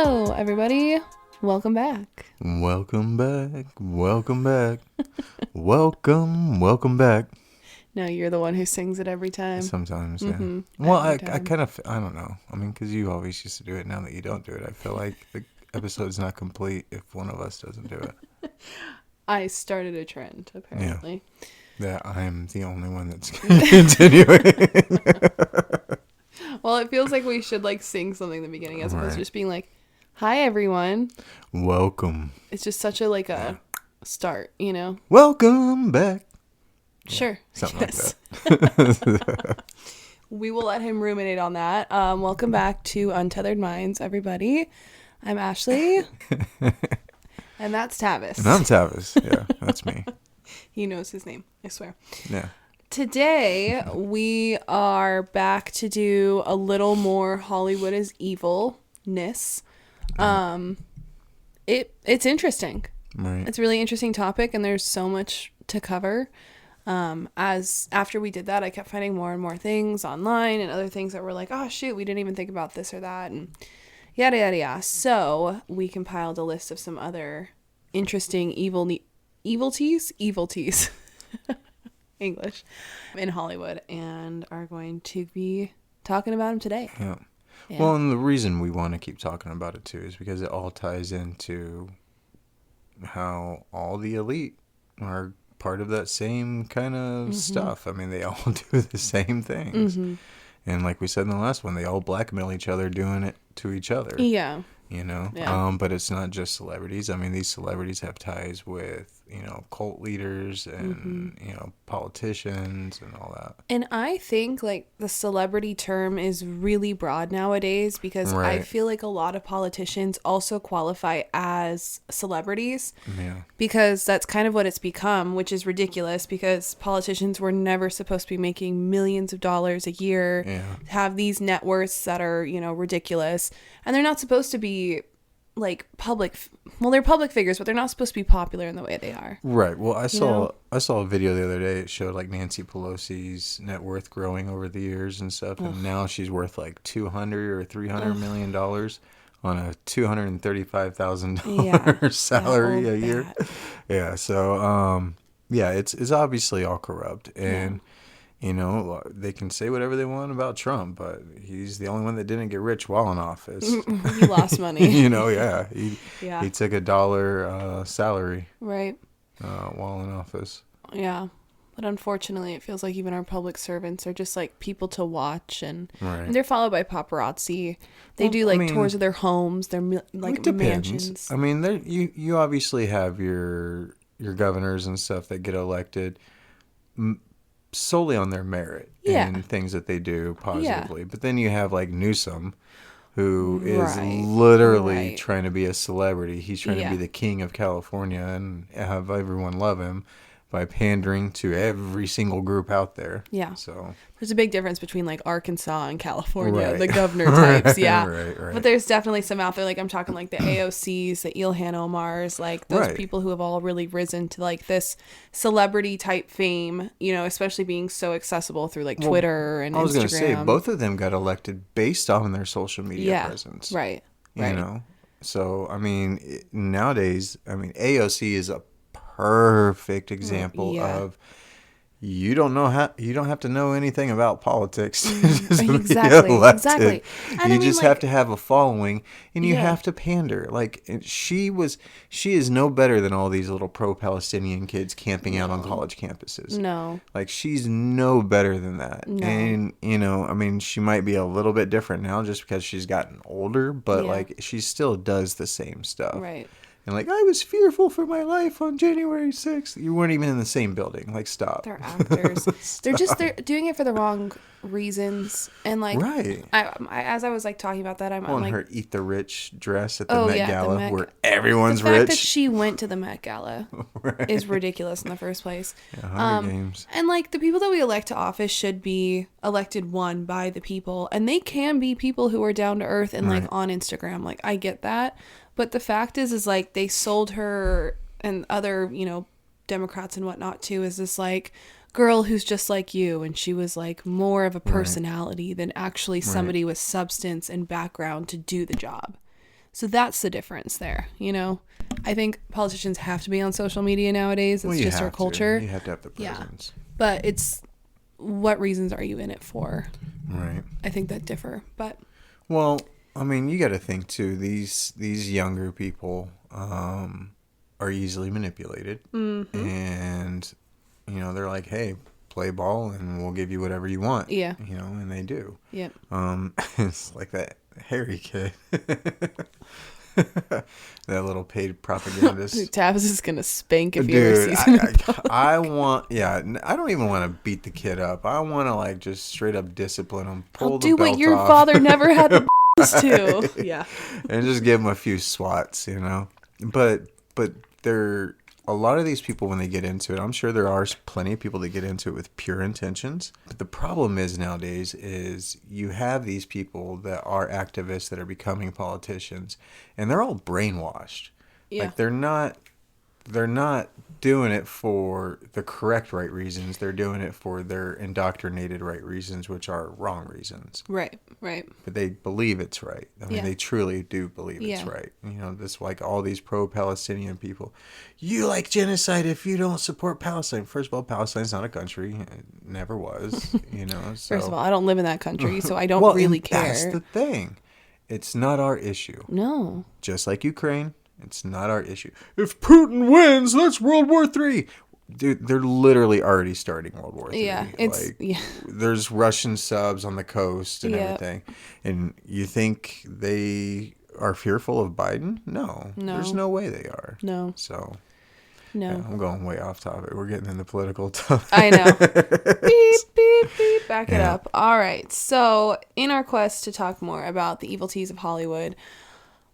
Hello, everybody. Welcome back. Welcome back. Welcome back. Welcome back. No, you're the one who sings it every time. Sometimes, yeah. Mm-hmm. Well, I kind of, I don't know. I mean, because you always used to do it. Now that you don't do it, I feel like the episode's not complete if one of us doesn't do it. I started a trend, apparently. Yeah, I'm the only one that's continuing. Well, it feels like we should sing something in the beginning as opposed to Right. just being like, "Hi, everyone." Welcome. It's just such a start, you know? Welcome back. Sure. Something Yes. like that. We will let him ruminate on that. Welcome back to Untethered Minds, everybody. I'm Ashley. And that's Tavis. And I'm Tavis. Yeah, that's me. He knows his name, I swear. Yeah. Today, we are back to do a little more Hollywood is evilness. It's interesting. Right. It's a really interesting topic, and there's so much to cover. As after we did that, I kept finding more and more things online and other things that were like, oh, shoot, we didn't even think about this or that, and yada, yada, yada. So we compiled a list of some other interesting evilties English in Hollywood, and are going to be talking about them today. Yeah. Yeah. Well, and the reason we want to keep talking about it too is because it all ties into how all the elite are part of that same kind of stuff. I mean, they all do the same things. Mm-hmm. And like we said in the last one, they all blackmail each other doing it to each other. Yeah. You know? Yeah. But it's not just celebrities. I mean, these celebrities have ties with, cult leaders and, politicians and all that. And I think the celebrity term is really broad nowadays because I Right. feel like a lot of politicians also qualify as celebrities Yeah. because that's kind of what it's become, which is ridiculous because politicians were never supposed to be making millions of dollars a year, Yeah. have these net worths that are, ridiculous, and they're not supposed to be they're public figures, but they're not supposed to be popular in the way they are. Right. Well, I saw a video the other day. It showed Nancy Pelosi's net worth growing over the years and stuff, and now she's worth $200 or $300 million on a $235,000 salary a year. Bat. Yeah. So, it's obviously all corrupt, and they can say whatever they want about Trump, but he's the only one that didn't get rich while in office. He lost money. He took $1 salary. Right. While in office. Yeah. But unfortunately, it feels like even our public servants are just people to watch, and they're followed by paparazzi. They do tours of their homes, their mansions. I mean, you obviously have your governors and stuff that get elected solely on their merit and things that they do positively. Yeah. But then you have Newsom, who is literally trying to be a celebrity. He's trying to be the king of California and have everyone love him by pandering to every single group out there. Yeah. So there's a big difference between Arkansas and California, Right. the governor types. Yeah. Right. But there's definitely some out there. I'm talking the AOCs, the Ilhan Omars, those people who have all really risen to this celebrity type fame, especially being so accessible through Twitter and Instagram. I was going to say, both of them got elected based on their social media presence. Right. So, I mean, nowadays, AOC is a perfect example of you don't have to know anything about politics to just be elected. And you have to have a following, and you have to pander. She is no better than all these little pro-Palestinian kids camping out on college campuses. No. She's no better than that. No. And she might be a little bit different now just because she's gotten older, but she still does the same stuff. Right. And I was fearful for my life on January 6th. You weren't even in the same building. Stop. They're actors. They're doing it for the wrong reasons. And right. I as I was talking about that, I'm her Eat the Rich dress at the Met Gala where everyone's the fact rich. That she went to the Met Gala is ridiculous in the first place. Yeah, Hunger Games. And the people that we elect to office should be elected by the people, and they can be people who are down to earth and on Instagram. I get that. But the fact is they sold her and other, Democrats and whatnot too, is this girl who's just like you, and she was more of a personality than actually somebody with substance and background to do the job. So that's the difference there, you know? I think politicians have to be on social media nowadays. It's just our culture. You have to have the presence. Yeah. But it's what reasons are you in it for? Right. I think that differ. But well, I mean, you got to think too. These younger people are easily manipulated, and you know they're like, "Hey, play ball, and we'll give you whatever you want." Yeah. You know, and they do. Yeah. It's like that Harry kid. That little paid propagandist. Tavis is gonna spank if he ever sees him. I don't even want to beat the kid up. I want to like just straight up discipline him. I'll do what your father never had the to. Yeah. And just give him a few swats, you know. But there, a lot of these people when they get into it, I'm sure there are plenty of people that get into it with pure intentions. But the problem is nowadays is you have these people that are activists that are becoming politicians, and they're all brainwashed. Yeah. Like they're not doing it for the correct right reasons. They're doing it for their indoctrinated right reasons, which are wrong reasons. Right. But they believe it's right. I mean, they truly do believe it's right. You know, this like all these pro-Palestinian people. You like genocide if you don't support Palestine. First of all, Palestine's not a country. It never was, you know. So. First of all, I don't live in that country, so I don't really care. That's the thing. It's not our issue. No. Just like Ukraine. It's not our issue. If Putin wins, that's World War III. Dude, they're literally already starting World War III. Yeah, there's Russian subs on the coast and everything. And you think they are fearful of Biden? No. There's no way they are. No. So, no. Yeah, I'm going way off topic. We're getting into political topic. I know. Beep, beep, beep. Back it up. All right. So, in our quest to talk more about the evil teas of Hollywood,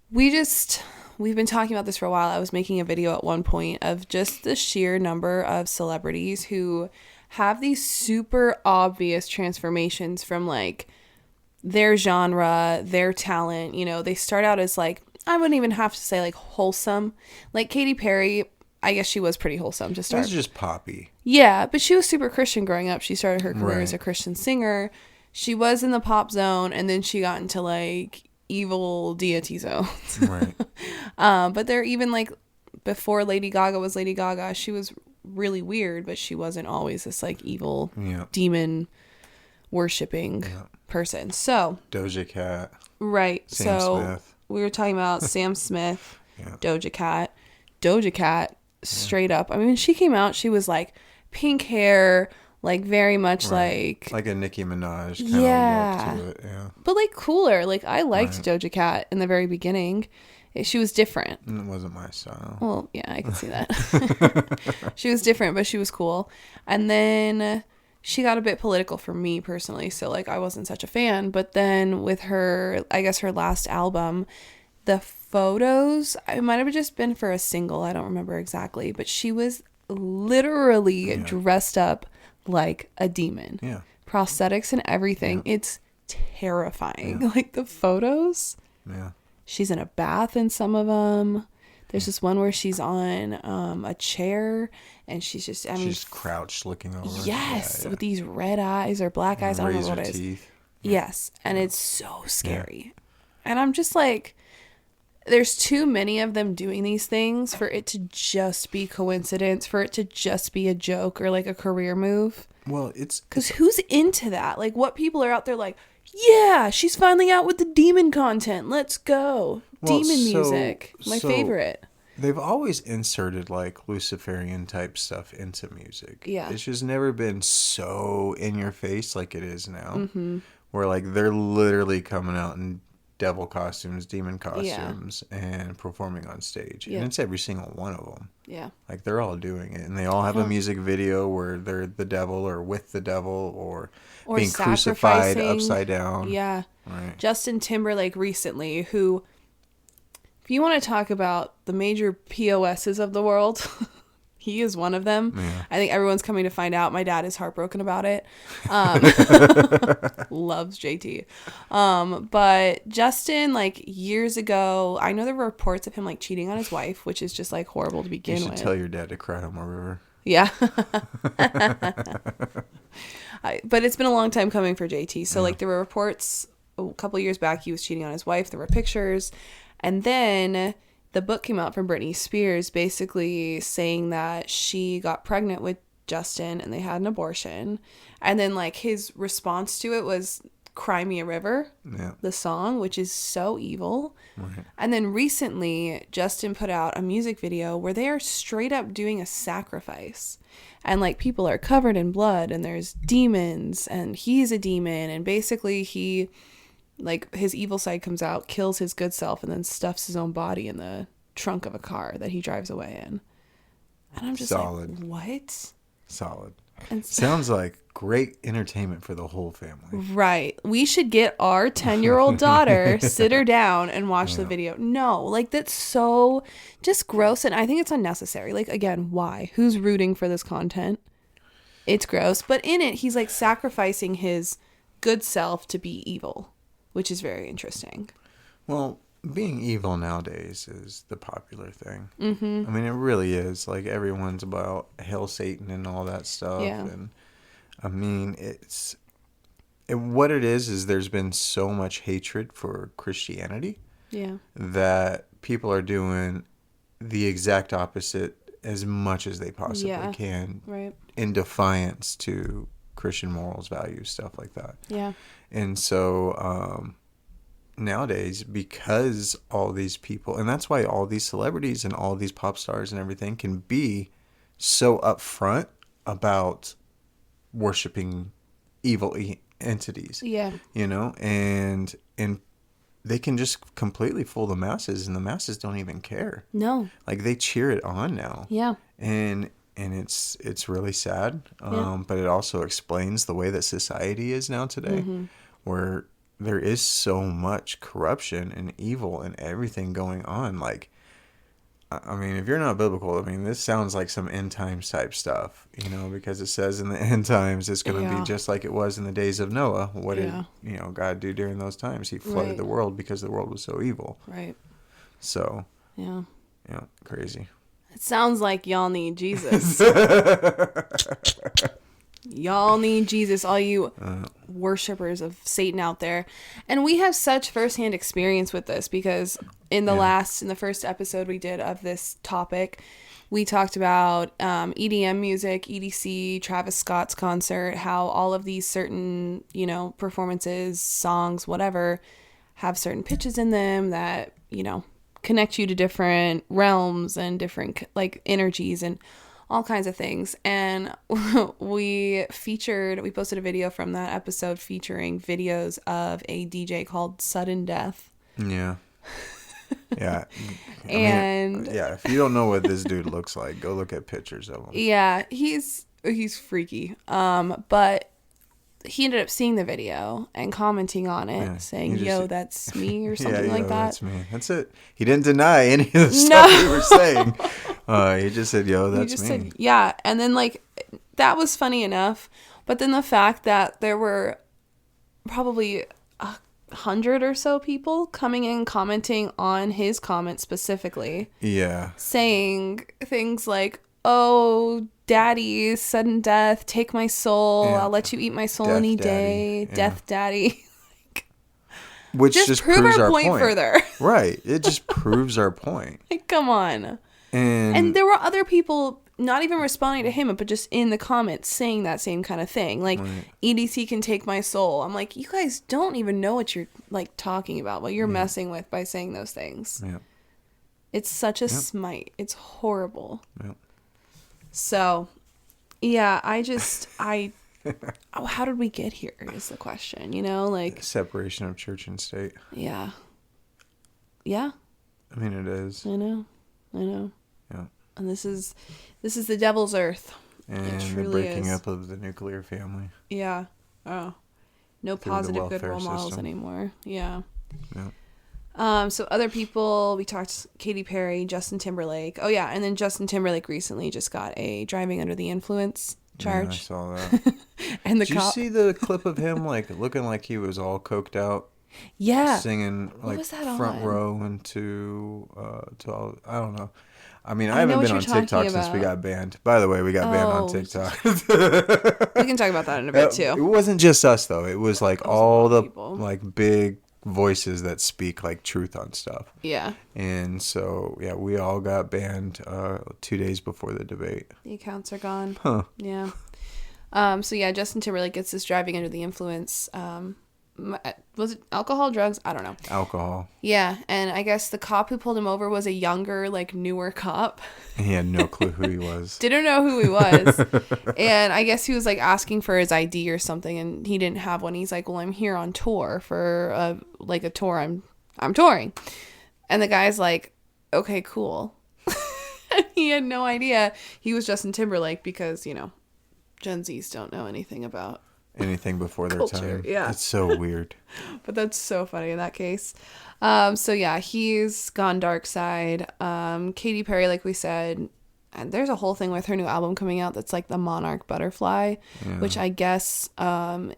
we've been talking about this for a while. I was making a video at one point of just the sheer number of celebrities who have these super obvious transformations from like their genre, their talent. You know, they start out as like, I wouldn't even have to say like wholesome. Like Katy Perry, I guess she was pretty wholesome to start. It was just poppy. Yeah, but she was super Christian growing up. She started her career as a Christian singer. She was in the pop zone, and then she got into like evil deity zones. Right. But they're even like before Lady Gaga was Lady Gaga, she was really weird, but she wasn't always this like evil demon worshipping person. So Doja Cat. Right. Sam Smith. We were talking about Sam Smith, Doja Cat, straight up. I mean, when she came out, she was like pink hair, like very much like a Nicki Minaj kind of look to it, but like cooler. Like I liked Doja Cat in the very beginning. She was different. It wasn't my style. Well, yeah, I can see that. She was different, but she was cool. And then she got a bit political for me personally, so like I wasn't such a fan. But then with her, I guess her last album, the photos, it might have just been for a single, I don't remember exactly, but she was literally dressed up like a demon. Yeah. Prosthetics and everything. Yeah. It's terrifying. Yeah. Like the photos. Yeah. She's in a bath in some of them. There's this one where she's on a chair and she's just, she's crouched looking over. Yes. With these red eyes or black eyes. I don't know what it is. Teeth. Yes. And it's so scary. Yeah. And I'm just like, there's too many of them doing these things for it to just be coincidence, for it to just be a joke or like a career move. Well, it's because who's into that? Like, what people are out there like, yeah, she's finally out with the demon content. Let's go. Well, demon music. My favorite. They've always inserted like Luciferian type stuff into music. Yeah. It's just never been so in your face like it is now. Mm-hmm. Where like they're literally coming out in devil costumes, demon costumes, and performing on stage. Yeah. And it's every single one of them. Yeah. Like they're all doing it. And they all have a music video where they're the devil or with the devil or being crucified upside down. Yeah. Right. Justin Timberlake recently, who, if you want to talk about the major POSs of the world, he is one of them. Yeah. I think everyone's coming to find out. My dad is heartbroken about it. Loves JT. But Justin, like years ago, I know there were reports of him like cheating on his wife, which is just like horrible to begin with. You should tell your dad to cry on my river. Yeah. But it's been a long time coming for JT. So like there were reports a couple years back he was cheating on his wife. There were pictures. And then the book came out from Britney Spears basically saying that she got pregnant with Justin and they had an abortion. And then like his response to it was Cry Me a River, the song, which is so evil. Right. And then recently Justin put out a music video where they are straight up doing a sacrifice. And like people are covered in blood and there's demons and he's a demon. And basically he, like his evil side comes out, kills his good self, and then stuffs his own body in the trunk of a car that he drives away in. And I'm just Solid. like, what? Solid. Sounds like great entertainment for the whole family. Right. We should get our 10-year-old daughter, sit her down and watch the video. No, like that's so just gross. And I think it's unnecessary. Like, again, why? Who's rooting for this content? It's gross. But in it, he's like sacrificing his good self to be evil, which is very interesting. Well, being evil nowadays is the popular thing. Mm-hmm. I mean, it really is. Like, everyone's about Hail Satan and all that stuff. Yeah. And, I mean, what it is there's been so much hatred for Christianity. Yeah. That people are doing the exact opposite as much as they possibly can. Right. In defiance to Christian morals, values, stuff like that. Yeah. And so, nowadays, because all these people, and that's why all these celebrities and all these pop stars and everything can be so upfront about worshiping evil entities. Yeah. You know, and they can just completely fool the masses, and the masses don't even care. No. Like, they cheer it on now. Yeah. And it's really sad. But it also explains the way that society is now today, where there is so much corruption and evil and everything going on. Like, I mean, if you're not biblical, I mean, this sounds like some end times type stuff, you know, because it says in the end times it's going to be just like it was in the days of Noah. What did, God do during those times? He flooded the world because the world was so evil. Right. So, yeah, crazy. It sounds like y'all need Jesus. Y'all need Jesus, all you worshipers of Satan out there. And we have such firsthand experience with this because in the first episode we did of this topic, we talked about EDM music, EDC, Travis Scott's concert, how all of these certain, performances, songs, whatever, have certain pitches in them that, connect you to different realms and different like energies and all kinds of things. And we posted a video from that episode featuring videos of a DJ called Sudden Death. Yeah. Yeah. If you don't know what this dude looks like, go look at pictures of him. Yeah, he's freaky. But he ended up seeing the video and commenting on it, saying, "Yo, that's me," or something like that. That's me. That's it. He didn't deny any of the stuff we were saying. He just said, "Yo, that's me." Said, yeah, and then like that was funny enough, but then the fact that there were probably 100 or so people coming in commenting on his comment specifically, saying things like, "Oh, Daddy, sudden death, take my soul. I'll let you eat my soul any day. Death Daddy." Which just proves our point further. Right. It just proves our point. Like, come on. And there were other people not even responding to him, but just in the comments saying that same kind of thing. Like, EDC can take my soul. I'm like, you guys don't even know what you're like talking about, what you're messing with by saying those things. Yeah. It's such a smite. It's horrible. Yeah. So, yeah, how did we get here is the question, like separation of church and state. Yeah. Yeah. I mean, it is. I know. Yeah. And this is the devil's earth. And the breaking up of the nuclear family. Yeah. Oh. No positive good role models anymore. Yeah. Yeah. So other people, we talked Katy Perry, Justin Timberlake. Oh yeah, and then Justin Timberlake recently just got a driving under the influence charge. Yeah, I saw that. And Did you see the clip of him like looking like he was all coked out? Yeah. Singing like front row into I don't know. I mean, I haven't been on TikTok since we got banned. By the way, we got banned on TikTok. We can talk about that in a bit too. It wasn't just us though. It was like all the people. Like big voices that speak like truth on stuff. Yeah. And so, yeah, we all got banned 2 days before the debate. The accounts are gone. Huh. Yeah. So yeah, Justin Timberlake gets this driving under the influence. Was it alcohol, drugs? I don't know. Alcohol. Yeah, and I guess the cop who pulled him over was a younger, like, newer cop. He had no clue who he was. Didn't know who he was. And I guess he was, like, asking for his ID or something, and he didn't have one. He's like, well, I'm here on tour for, a tour. I'm touring. And the guy's like, okay, cool. He had no idea he was Justin Timberlake because, Gen Zs don't know anything about anything before their culture. time. Yeah. It's so weird. But that's so funny in that case. So yeah, he's gone dark side. Katy Perry, like we said, and there's a whole thing with her new album coming out that's like the monarch butterfly, which I guess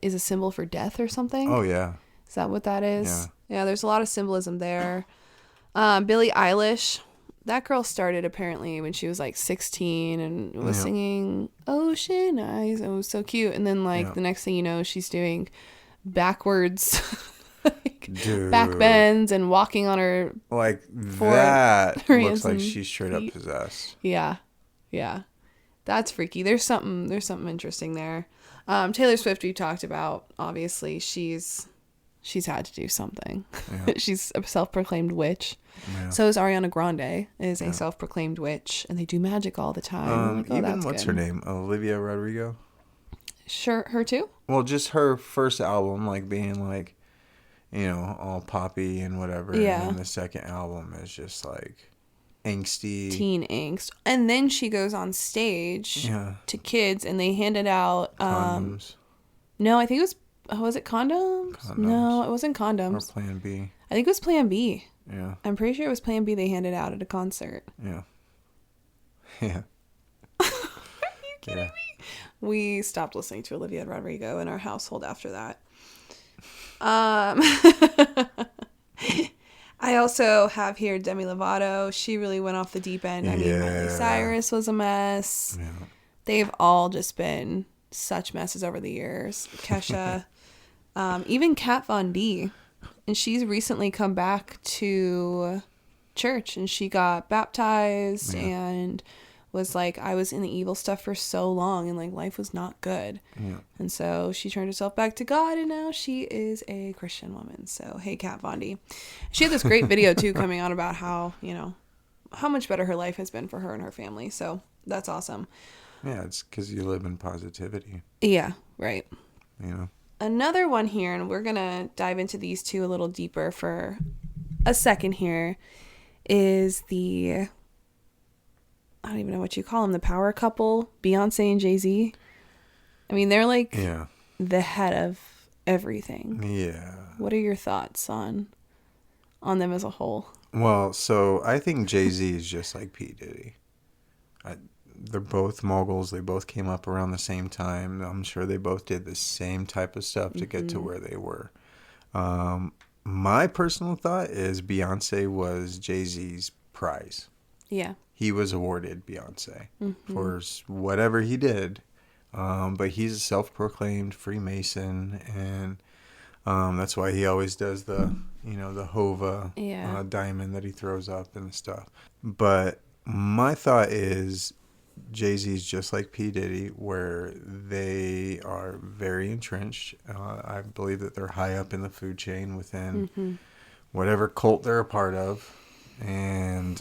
is a symbol for death or something. Oh yeah. Is that what that is? Yeah. Yeah, there's a lot of symbolism there. Billie Eilish, that girl started apparently when she was like 16 and was singing Ocean Eyes. It was so cute. And then the next thing you know, she's doing backwards back bends and walking on her that looks like she's straight up possessed. Yeah. That's freaky. There's something interesting there. Taylor Swift, we talked about, obviously she's had to do something. Yeah. She's a self-proclaimed witch. Yeah. So is Ariana Grande, is a self-proclaimed witch, and they do magic all the time. Even what's her name? Olivia Rodrigo? Sure, her too? Well, just her first album, being all poppy and whatever. Yeah. And then the second album is just angsty. Teen angst. And then she goes on stage to kids and they handed out condoms. No, I think it was it condoms? No, it wasn't condoms. Or Plan B. I think it was Plan B. Yeah. I'm pretty sure it was Plan B they handed out at a concert. Yeah. Yeah. Are you kidding me? We stopped listening to Olivia Rodrigo in our household after that. I also have here Demi Lovato. She really went off the deep end. I mean, Miley Cyrus was a mess. Yeah. They've all just been such messes over the years. Kesha, even Kat Von D, and she's recently come back to church and she got baptized and was like, I was in the evil stuff for so long and life was not good. Yeah. And so she turned herself back to God and now she is a Christian woman. So, hey, Kat Von D. She had this great video too coming out about how, how much better her life has been for her and her family. So that's awesome. Yeah, it's because you live in positivity. Yeah, right. Another one here, and we're going to dive into these two a little deeper for a second here, is I don't even know what you call them, the power couple, Beyonce and Jay Z. I mean, they're the head of everything. Yeah. What are your thoughts on them as a whole? Well, so I think Jay Z is just like P. Diddy. They're both moguls. They both came up around the same time. I'm sure they both did the same type of stuff to get to where they were. My personal thought is Beyonce was Jay Z's prize. Yeah. He was awarded Beyonce for whatever he did. But he's a self-proclaimed Freemason, and that's why he always does the Hova diamond that he throws up and stuff. But my thought is Jay-Z's just like P. Diddy, where they are very entrenched. I believe that they're high up in the food chain within whatever cult they're a part of. And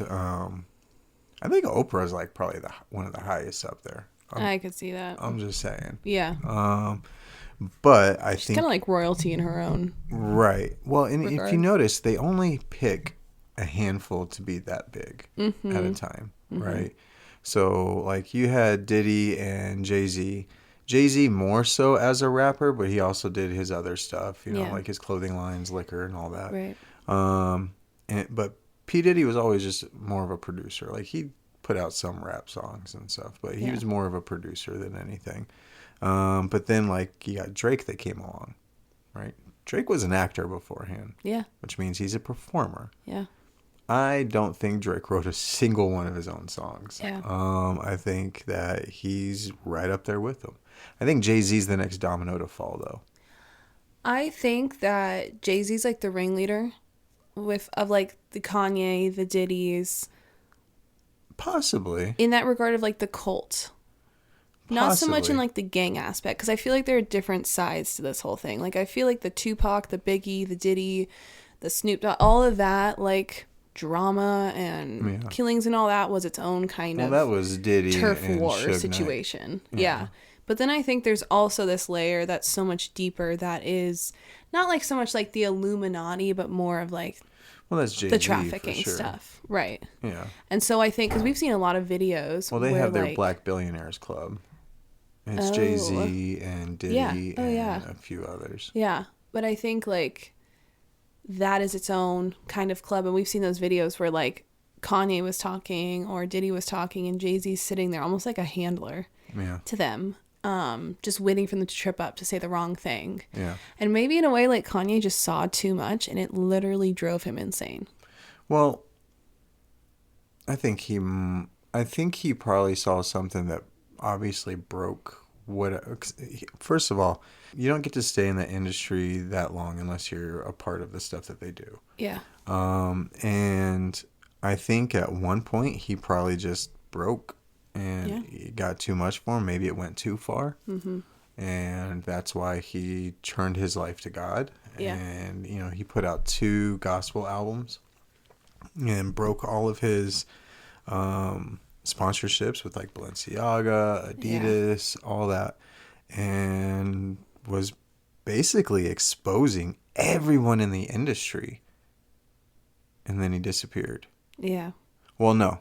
I think Oprah's probably one of the highest up there. I could see that. I'm just saying. Yeah. But I She's think kind of like royalty in her own. Right. Well, and if you notice, they only pick a handful to be that big at a time, right? So, you had Diddy and Jay-Z. Jay-Z more so as a rapper, but he also did his other stuff, like his clothing lines, liquor, and all that. Right. But P. Diddy was always just more of a producer. He put out some rap songs and stuff, but he was more of a producer than anything. But then, you got Drake that came along, right? Drake was an actor beforehand. Yeah. Which means he's a performer. Yeah. I don't think Drake wrote a single one of his own songs. Yeah. I think that he's right up there with them. I think Jay-Z's the next domino to fall, though. I think that Jay Z's like the ringleader of like the Kanye, the Diddy's, Possibly. in that regard of like the cult. Not so much in Possibly. like the gang aspect, because I feel like there are different sides to this whole thing. Like I feel like the Tupac, the Biggie, the Diddy, the Snoop Dogg, all of that like drama and killings and all that was its own kind of that was Diddy turf and war Suge situation. Knight. Yeah. But then I think there's also this layer that's so much deeper that is not like so much like the Illuminati, but more of like Well, that's Jay Z the trafficking for sure. stuff. Right. Yeah. And so I think, because we've seen a lot of videos. Well, they where, have their like, Black Billionaires Club. And it's Jay Z and Diddy and a few others. Yeah. But I think like that is its own kind of club. And we've seen those videos where like Kanye was talking or Diddy was talking and Jay Z's sitting there almost like a handler to them. Just waiting for them to trip up to say the wrong thing. Yeah. And maybe in a way like Kanye just saw too much and it literally drove him insane. Well, I think he probably saw something that obviously broke what. First of all, you don't get to stay in the industry that long unless you're a part of the stuff that they do. Yeah. And I think at one point he probably just broke and it got too much for him. Maybe it went too far. Mm-hmm. And that's why he turned his life to God. Yeah. And, he put out 2 gospel albums and broke all of his sponsorships with like Balenciaga, Adidas, all that. And was basically exposing everyone in the industry. And then he disappeared. Yeah. Well, no.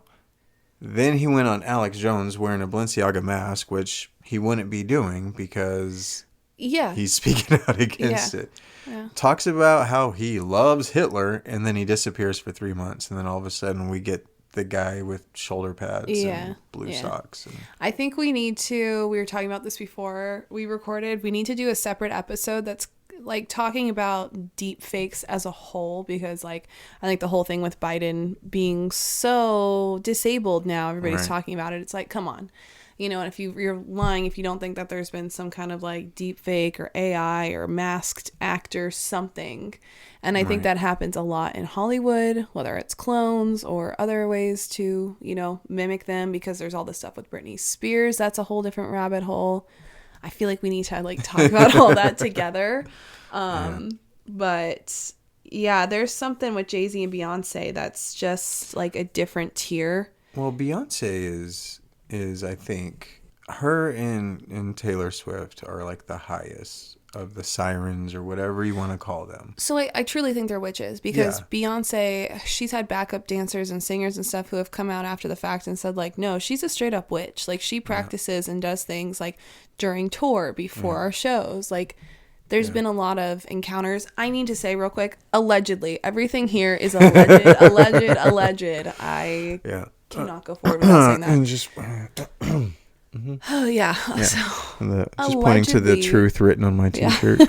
Then he went on Alex Jones wearing a Balenciaga mask, which he wouldn't be doing because he's speaking out against it. Yeah. Talks about how he loves Hitler, and then he disappears for 3 months. And then all of a sudden we get the guy with shoulder pads and blue socks. I think we were talking about this before we recorded, we need to do a separate episode that's like talking about deep fakes as a whole, because like I think the whole thing with Biden being so disabled now, everybody's talking about it. It's like, come on. And if you're lying if you don't think that there's been some kind of like deep fake or AI or masked actor something. And I think that happens a lot in Hollywood, whether it's clones or other ways to, mimic them, because there's all this stuff with Britney Spears. That's a whole different rabbit hole. I feel like we need to like talk about all that together. But yeah, there's something with Jay Z and Beyonce that's just like a different tier. Well, Beyonce is I think her and Taylor Swift are like the highest of the sirens or whatever you want to call them. So I truly think they're witches, because Beyonce, she's had backup dancers and singers and stuff who have come out after the fact and said like, no, she's a straight up witch. Like she practices and does things like during tour before our shows. Like there's been a lot of encounters. I need to say real quick, allegedly, everything here is alleged, alleged. I cannot go forward without saying that. And just Mm-hmm. Oh yeah. So just pointing to the truth written on my t-shirt.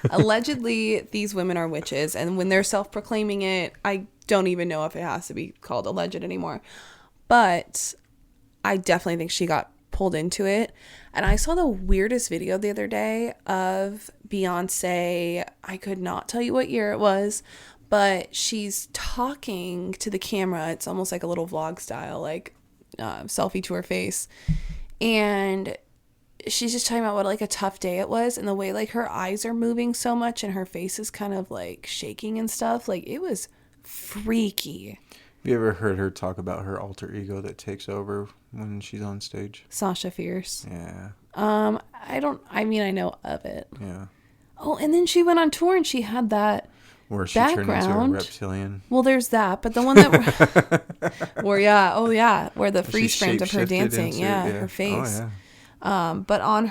Allegedly, these women are witches, and when they're self-proclaiming it, I don't even know if it has to be called alleged anymore. But I definitely think she got pulled into it. And I saw the weirdest video the other day of Beyonce. I could not tell you what year it was, but she's talking to the camera. It's almost like a little vlog style, like selfie to her face, and she's just talking about what like a tough day it was, and the way like her eyes are moving so much and her face is kind of like shaking and stuff. Like it was freaky. Have you ever heard her talk about her alter ego that takes over when she's on stage? Sasha Fierce. Yeah. I know of it. Yeah. Oh, and then she went on tour and she had that where she turned into a reptilian. Well, there's that, but the one that where the freeze frames of her dancing, her face. Oh, yeah. But on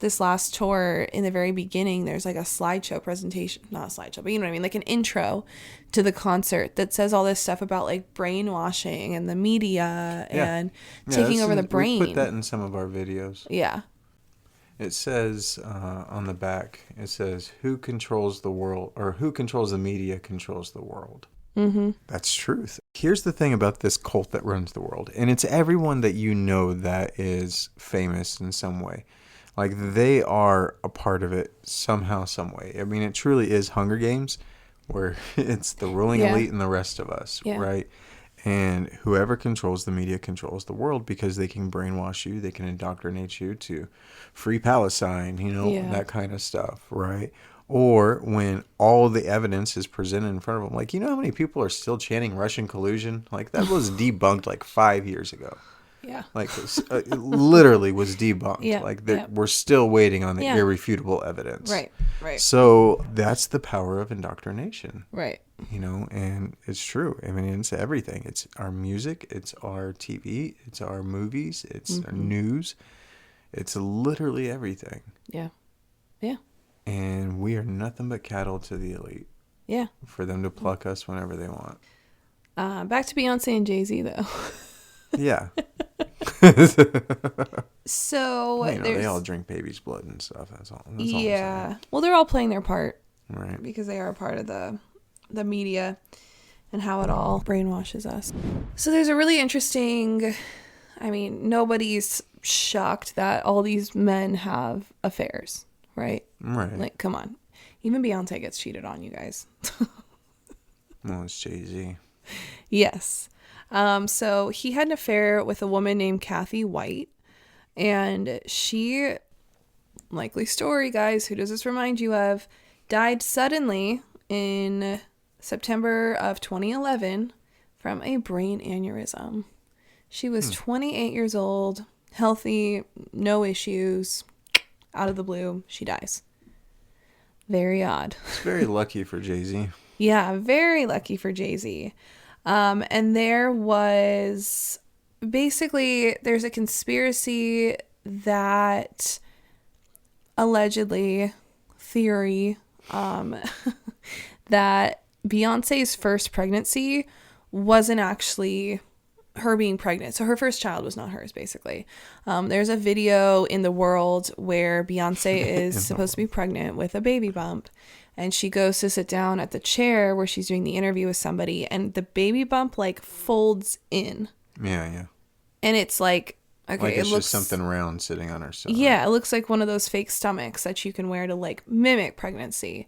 this last tour, in the very beginning, there's like a slideshow presentation, not a slideshow, but you know what I mean, like an intro to the concert that says all this stuff about like brainwashing and the media and taking over the brain. We put that in some of our videos. Yeah. It says on the back, it says, who controls the world, or who controls the media controls the world. Mm-hmm. That's truth. Here's the thing about this cult that runs the world, and it's everyone that you know that is famous in some way. Like, they are a part of it somehow, some way. I mean, it truly is Hunger Games, where it's the ruling elite and the rest of us, right? And whoever controls the media controls the world, because they can brainwash you, they can indoctrinate you to free Palestine, that kind of stuff, right? Or when all the evidence is presented in front of them. Like, you know how many people are still chanting Russian collusion? Like, that was debunked like 5 years ago. Yeah. Like, it literally was debunked. Yeah. Like, we're still waiting on the irrefutable evidence. Right. So that's the power of indoctrination. Right. And it's true. I mean, it's everything. It's our music. It's our TV. It's our movies. It's our news. It's literally everything. Yeah. Yeah. And we are nothing but cattle to the elite. Yeah. For them to pluck us whenever they want. Back to Beyonce and Jay Z, though. Yeah. So they all drink baby's blood and stuff. That's all. That's all I'm saying. Well, they're all playing their part, right? Because they are a part of the media and how it all brainwashes us. So there's a really interesting. I mean, nobody's shocked that all these men have affairs, right? Right. Like, come on, even Beyonce gets cheated on, you guys. Well, it's Jay Z. Yes. So he had an affair with a woman named Kathy White, and she, likely story, guys, who does this remind you of, died suddenly in September of 2011 from a brain aneurysm. She was 28 years old, healthy, no issues, out of the blue, she dies. Very odd. It's very lucky for Jay Z. Yeah, very lucky for Jay Z. And there was basically, there's a conspiracy that allegedly theory that Beyonce's first pregnancy wasn't actually her being pregnant. So her first child was not hers, basically. There's a video in the world where Beyonce is supposed to be pregnant with a baby bump. And she goes to sit down at the chair where she's doing the interview with somebody. And the baby bump, like, folds in. Yeah. And it's like, okay, like it's it looks just something round sitting on her stomach. Yeah, it looks like one of those fake stomachs that you can wear to, like, mimic pregnancy.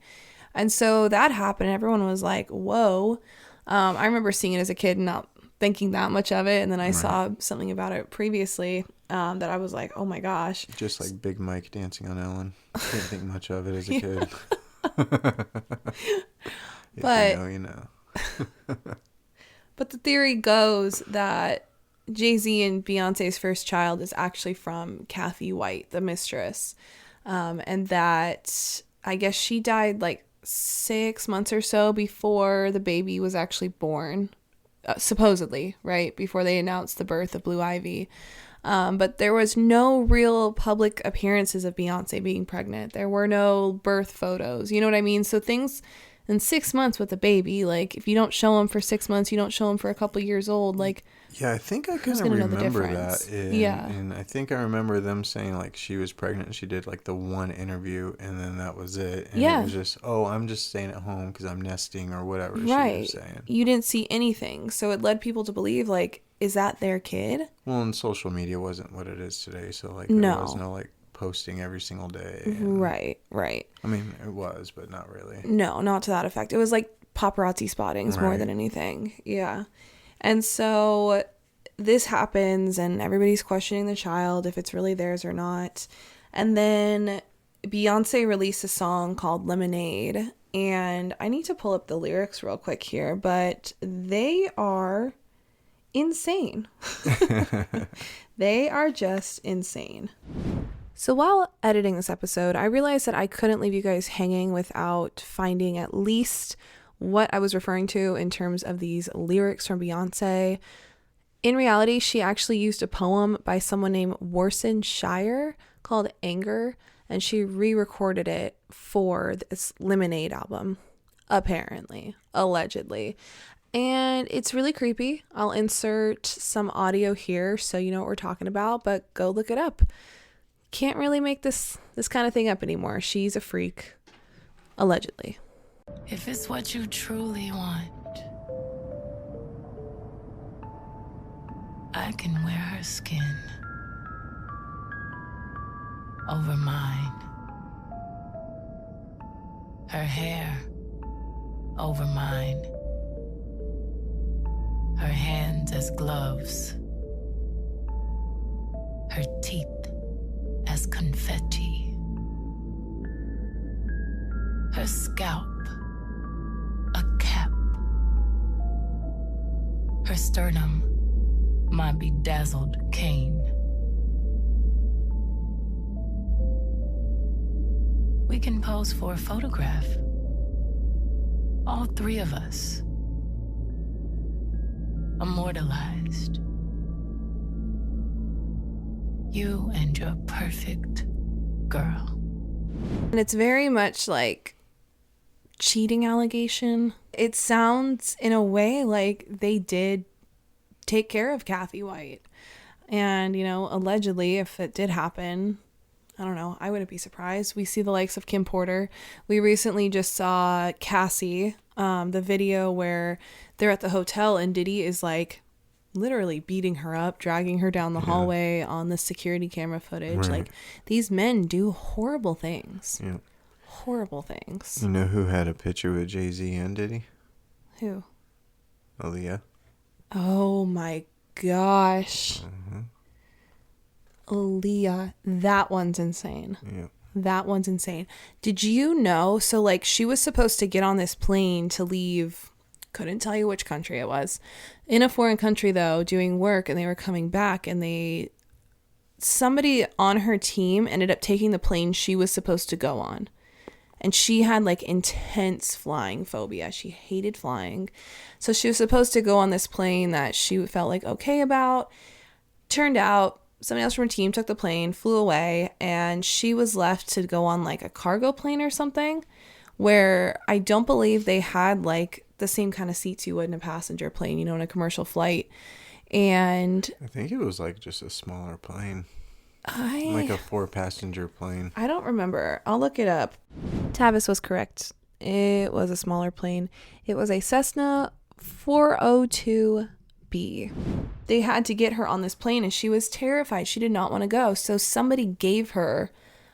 And so that happened. And everyone was like, whoa. I remember seeing it as a kid and not thinking that much of it. And then I saw something about it previously that I was like, oh my gosh. Just like Big Mike dancing on Ellen. Didn't think much of it as a kid. But you know. But the theory goes that Jay Z and Beyonce's first child is actually from Kathy White, the mistress, and that I guess she died like 6 months or so before the baby was actually born, supposedly, right before they announced the birth of Blue Ivy. But there was no real public appearances of Beyonce being pregnant. There were no birth photos. You know what I mean? So things in 6 months with a baby, like if you don't show them for 6 months, you don't show them for a couple years old. Like, yeah, I think I kind of remember that. And I think I remember them saying like she was pregnant and she did like the one interview and then that was it. And it was just, I'm just staying at home because I'm nesting or whatever she was saying. You didn't see anything. So it led people to believe like, is that their kid? Well, and social media wasn't what it is today. So like there was no like posting every single day. And, right. I mean, it was, but not really. No, not to that effect. It was like paparazzi spottings more than anything. Yeah. And so this happens and everybody's questioning the child if it's really theirs or not. And then Beyonce released a song called Lemonade. And I need to pull up the lyrics real quick here, but they are insane. They are just insane. So while editing this episode, I realized that I couldn't leave you guys hanging without finding at least what I was referring to in terms of these lyrics from Beyonce. In reality, she actually used a poem by someone named Warson Shire called Anger, and she re-recorded it for this Lemonade album, apparently, allegedly. And it's really creepy. I'll insert some audio here so you know what we're talking about, but go look it up. Can't really make this kind of thing up anymore. She's a freak, allegedly. If it's what you truly want, I can wear her skin. over mine. Her hair over mine. Her hands as gloves. Her teeth as confetti. Her scalp a cap. Her sternum my bedazzled cane. We can pose for a photograph. All three of us. Immortalized. You and your perfect girl. And it's very much like cheating allegation. It sounds in a way like they did take care of Kathy White. And, you know, allegedly, if it did happen, I don't know, I wouldn't be surprised. We see the likes of Kim Porter. We recently just saw Cassie, the video where they're at the hotel and Diddy is like literally beating her up, dragging her down the hallway on the security camera footage. Right. Like, these men do horrible things. Yeah. Horrible things. You know who had a picture with Jay Z and Diddy? Who? Aaliyah. Oh my gosh. Aaliyah. That one's insane. Yeah. That one's insane. Did you know? So, like, she was supposed to get on this plane to leave, couldn't tell you which country it was, in a foreign country, though, doing work, and they were coming back, and somebody on her team ended up taking the plane she was supposed to go on. And she had, like, intense flying phobia. She hated flying. So she was supposed to go on this plane that she felt, like, okay about. Turned out somebody else from her team took the plane, flew away, and she was left to go on, like, a cargo plane or something, where I don't believe they had, like, the same kind of seats you would in a passenger plane, you know, in a commercial flight. And I think it was, like, just a smaller plane. Like a 4-passenger plane. I don't remember. I'll look it up. Tavis was correct. It was a smaller plane. It was a Cessna 402B. They had to get her on this plane and she was terrified. She did not want to go. So somebody gave her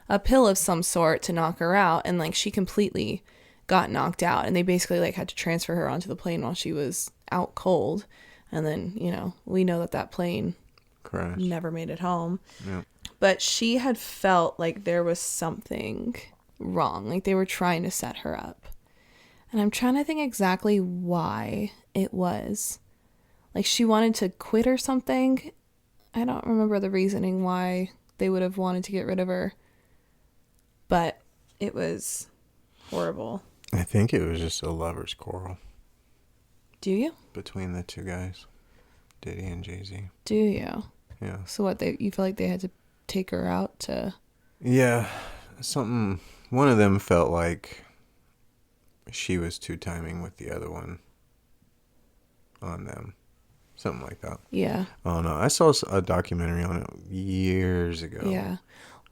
a pill of some sort to knock her out, and like she completely got knocked out, and they basically like had to transfer her onto the plane while she was out cold. And then, you know, we know that plane Crashed. never made it home. Yeah. But she had felt like there was something wrong. Like they were trying to set her up. And I'm trying to think exactly why it was. Like she wanted to quit or something. I don't remember the reasoning why they would have wanted to get rid of her. But it was horrible. I think it was just a lover's quarrel. Do you? Between the two guys. Diddy and Jay Z. Do you? Yeah. So what, you feel like they had to take her out to... Yeah. One of them felt like she was two-timing with the other one on them. Something like that. Yeah. Oh, no. I saw a documentary on it years ago. Yeah.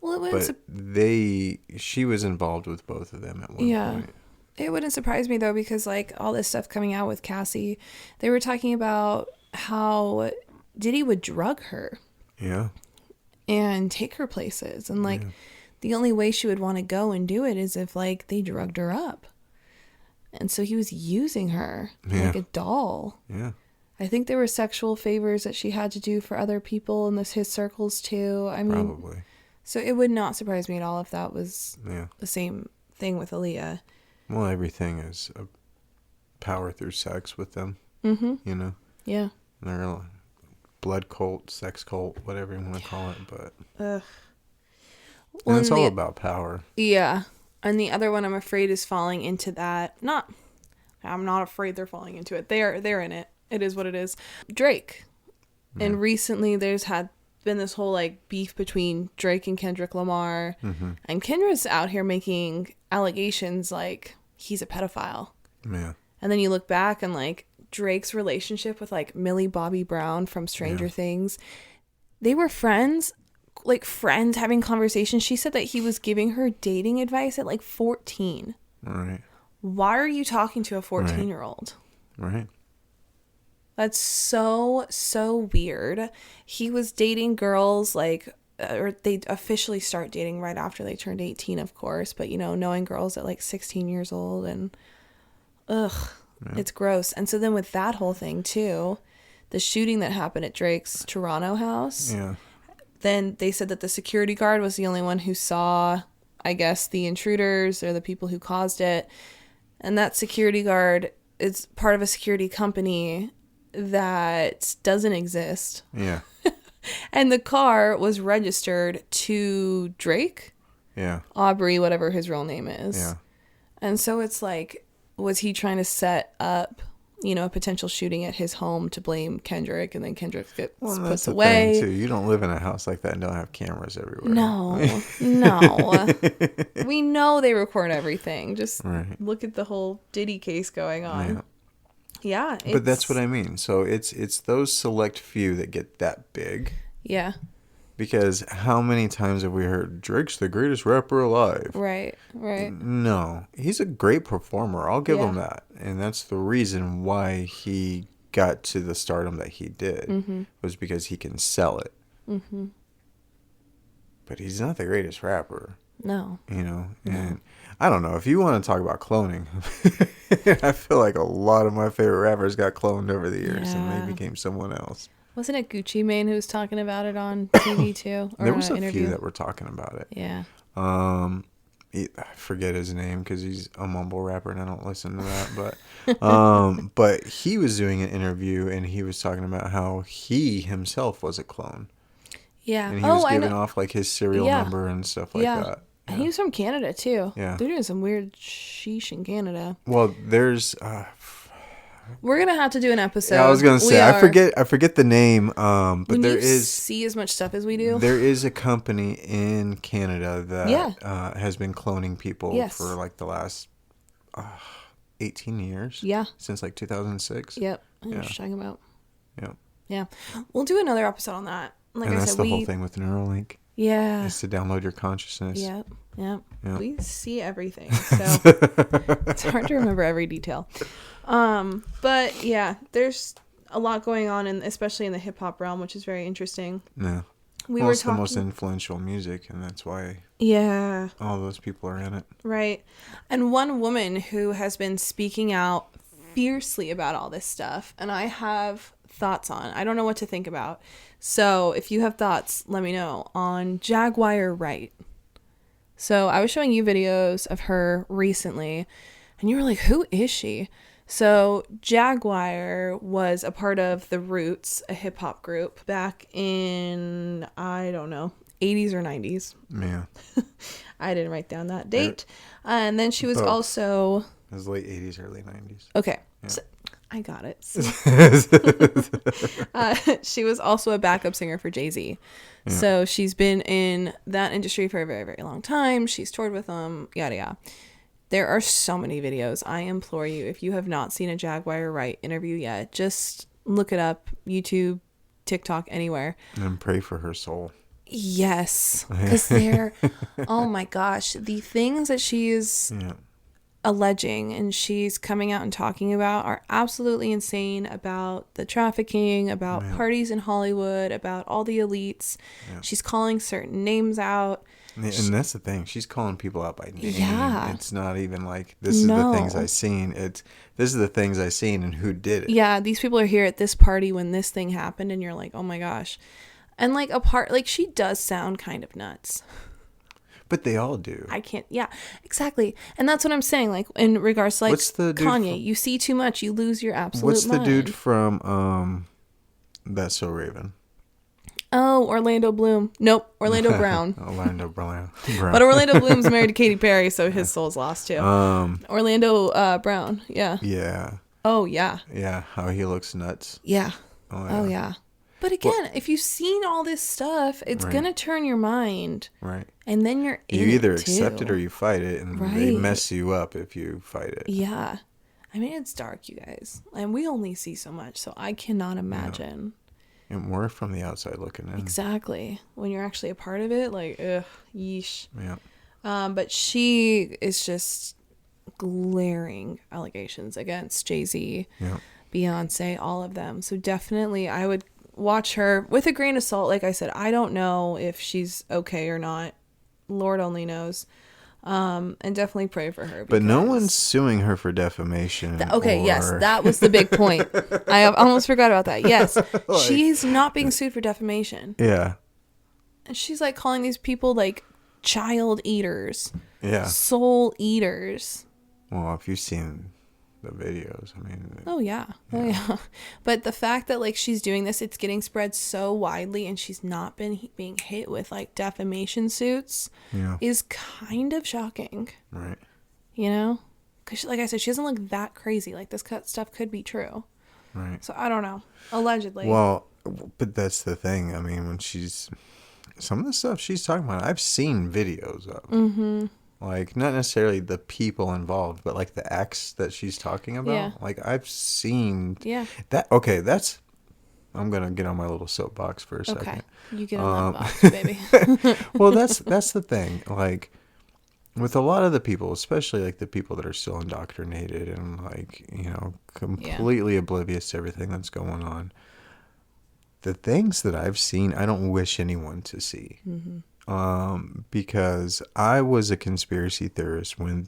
Well, it was... But she was involved with both of them at one point. It wouldn't surprise me, though, because, like, all this stuff coming out with Cassie, they were talking about how Diddy would drug her. Yeah. And take her places. And, like, the only way she would want to go and do it is if, like, they drugged her up. And so he was using her like a doll. Yeah. I think there were sexual favors that she had to do for other people in his circles, too. I mean, probably. So it would not surprise me at all if that was the same thing with Aaliyah. Well, everything is a power through sex with them. Mm-hmm. You know? Yeah. They're a blood cult, sex cult, whatever you want to call it. But and it's all about power. Yeah. And the other one I'm afraid is falling into that. I'm not afraid they're falling into it. They're in it. It is what it is. Drake. Yeah. And recently there's been this whole like beef between Drake and Kendrick Lamar. Mm-hmm. And Kendrick's out here making allegations like he's a pedophile. Yeah. And then you look back and like Drake's relationship with like Millie Bobby Brown from Stranger Things. They were friends having conversations. She said that he was giving her dating advice at like 14. Right. Why are you talking to a 14-year-old? Right. That's so weird. He was dating girls like or they officially start dating right after they turned 18, of course. But, you know, knowing girls at like 16 years old and it's gross. And so then with that whole thing too, the shooting that happened at Drake's Toronto house, then they said that the security guard was the only one who saw, I guess, the intruders or the people who caused it. And that security guard is part of a security company that doesn't exist. Yeah. And the car was registered to Drake. Yeah. Aubrey, whatever his real name is. Yeah. And so it's like, was he trying to set up, you know, a potential shooting at his home to blame Kendrick, and then Kendrick gets put away? Thing too. You don't live in a house like that and don't have cameras everywhere. No. We know they record everything. Just look at the whole Diddy case going on. Yeah. But that's what I mean. So it's those select few that get that big. Yeah. Because how many times have we heard Drake's the greatest rapper alive? Right. No, he's a great performer. I'll give him that. And that's the reason why he got to the stardom that he did, was because he can sell it. Mm-hmm. But he's not the greatest rapper. No. You know, and I don't know if you want to talk about cloning. I feel like a lot of my favorite rappers got cloned over the years and they became someone else. Wasn't it Gucci Mane who was talking about it on TV too? Or there was a interview? few that were talking about it. Yeah. I forget his name because he's a mumble rapper and I don't listen to that. But he was doing an interview and he was talking about how he himself was a clone. Yeah. And he was giving off like his serial number and stuff like that. And he was from Canada too. Yeah. They're doing some weird sheesh in Canada. Well, there's we're gonna have to do an episode. Yeah, I was gonna say I forget the name. But when there you is see as much stuff as we do. There is a company in Canada that has been cloning people for like the last 18 years. Yeah. Since like 2006. Yep. I know what you're talking about. Yep. Yeah. We'll do another episode on that. Like and I that's said, the whole thing with Neuralink. Yeah. Is to download your consciousness. Yep. Yep. We see everything. So it's hard to remember every detail. But yeah, there's a lot going on, especially in the hip hop realm, which is very interesting. Yeah. It's the most influential music, and that's why all those people are in it. Right. And one woman who has been speaking out fiercely about all this stuff, and I have thoughts on. I don't know what to think about. So if you have thoughts, let me know, on Jaguar Wright. So I was showing you videos of her recently, and you were like, who is she? So Jaguar was a part of The Roots, a hip hop group back in, I don't know, 80s or 90s. Yeah. I didn't write down that date. And then she was also... It was late 80s, early 90s. Okay. Yeah. So I got it. She was also a backup singer for Jay Z. Yeah. So she's been in that industry for a very, very long time. She's toured with them, yada, yada. There are so many videos. I implore you, if you have not seen a Jaguar Wright interview yet, just look it up. YouTube, TikTok, anywhere. And pray for her soul. Yes. Because they're, oh my gosh, the things that she's alleging and she's coming out and talking about are absolutely insane, about the trafficking, about parties in Hollywood, about all the elites. Yeah. She's calling certain names out. And that's the thing. She's calling people out by name. Yeah. It's not even like, this is the things I seen. This is the things I seen and who did it. Yeah, these people are here at this party when this thing happened, and you're like, oh my gosh. And like she does sound kind of nuts. But they all do. I can't. Yeah, exactly. And that's what I'm saying. Like in regards to like Kanye, you see too much, you lose your absolute What's the mind. dude from That's So Raven? Oh, Orlando Bloom. Nope, Orlando Brown. Orlando Brown. But Orlando Bloom's married to Katy Perry, so his soul's lost too. Orlando Brown. Yeah. Yeah. Oh yeah. Yeah. How he looks nuts. Yeah. Oh yeah. But again, if you've seen all this stuff, it's gonna turn your mind. Right. And then you either accept it or you fight it, and they mess you up if you fight it. Yeah. I mean, it's dark, you guys, and we only see so much, so I cannot imagine. And we're from the outside looking in. Exactly. When you're actually a part of it, like, ugh, yeesh. Yeah. But she is just glaring allegations against Jay Z, Beyonce, all of them. So definitely, I would watch her with a grain of salt. Like I said, I don't know if she's okay or not. Lord only knows. And definitely pray for her. But no one's suing her for defamation. Yes, that was the big point. I almost forgot about that. Yes, she's not being sued for defamation. Yeah. And she's like calling these people like child eaters. Yeah. Soul eaters. Well, if you've seen the videos, I mean. Oh yeah. But the fact that like she's doing this, it's getting spread so widely, and she's not being hit with like defamation suits, is kind of shocking. Right. You know, because like I said, she doesn't look that crazy. Like this stuff could be true. Right. So I don't know. Allegedly. Well, but that's the thing. I mean, when some of the stuff she's talking about, I've seen videos of. Mm-hmm. Like, not necessarily the people involved, but, like, the acts that she's talking about. Yeah. Like, I've seen that. Okay, I'm going to get on my little soapbox for a second. Okay, you get on that box, baby. Well, that's the thing. Like, with a lot of the people, especially, like, the people that are still indoctrinated and, like, you know, completely oblivious to everything that's going on, the things that I've seen, I don't wish anyone to see. Mm-hmm. Because I was a conspiracy theorist when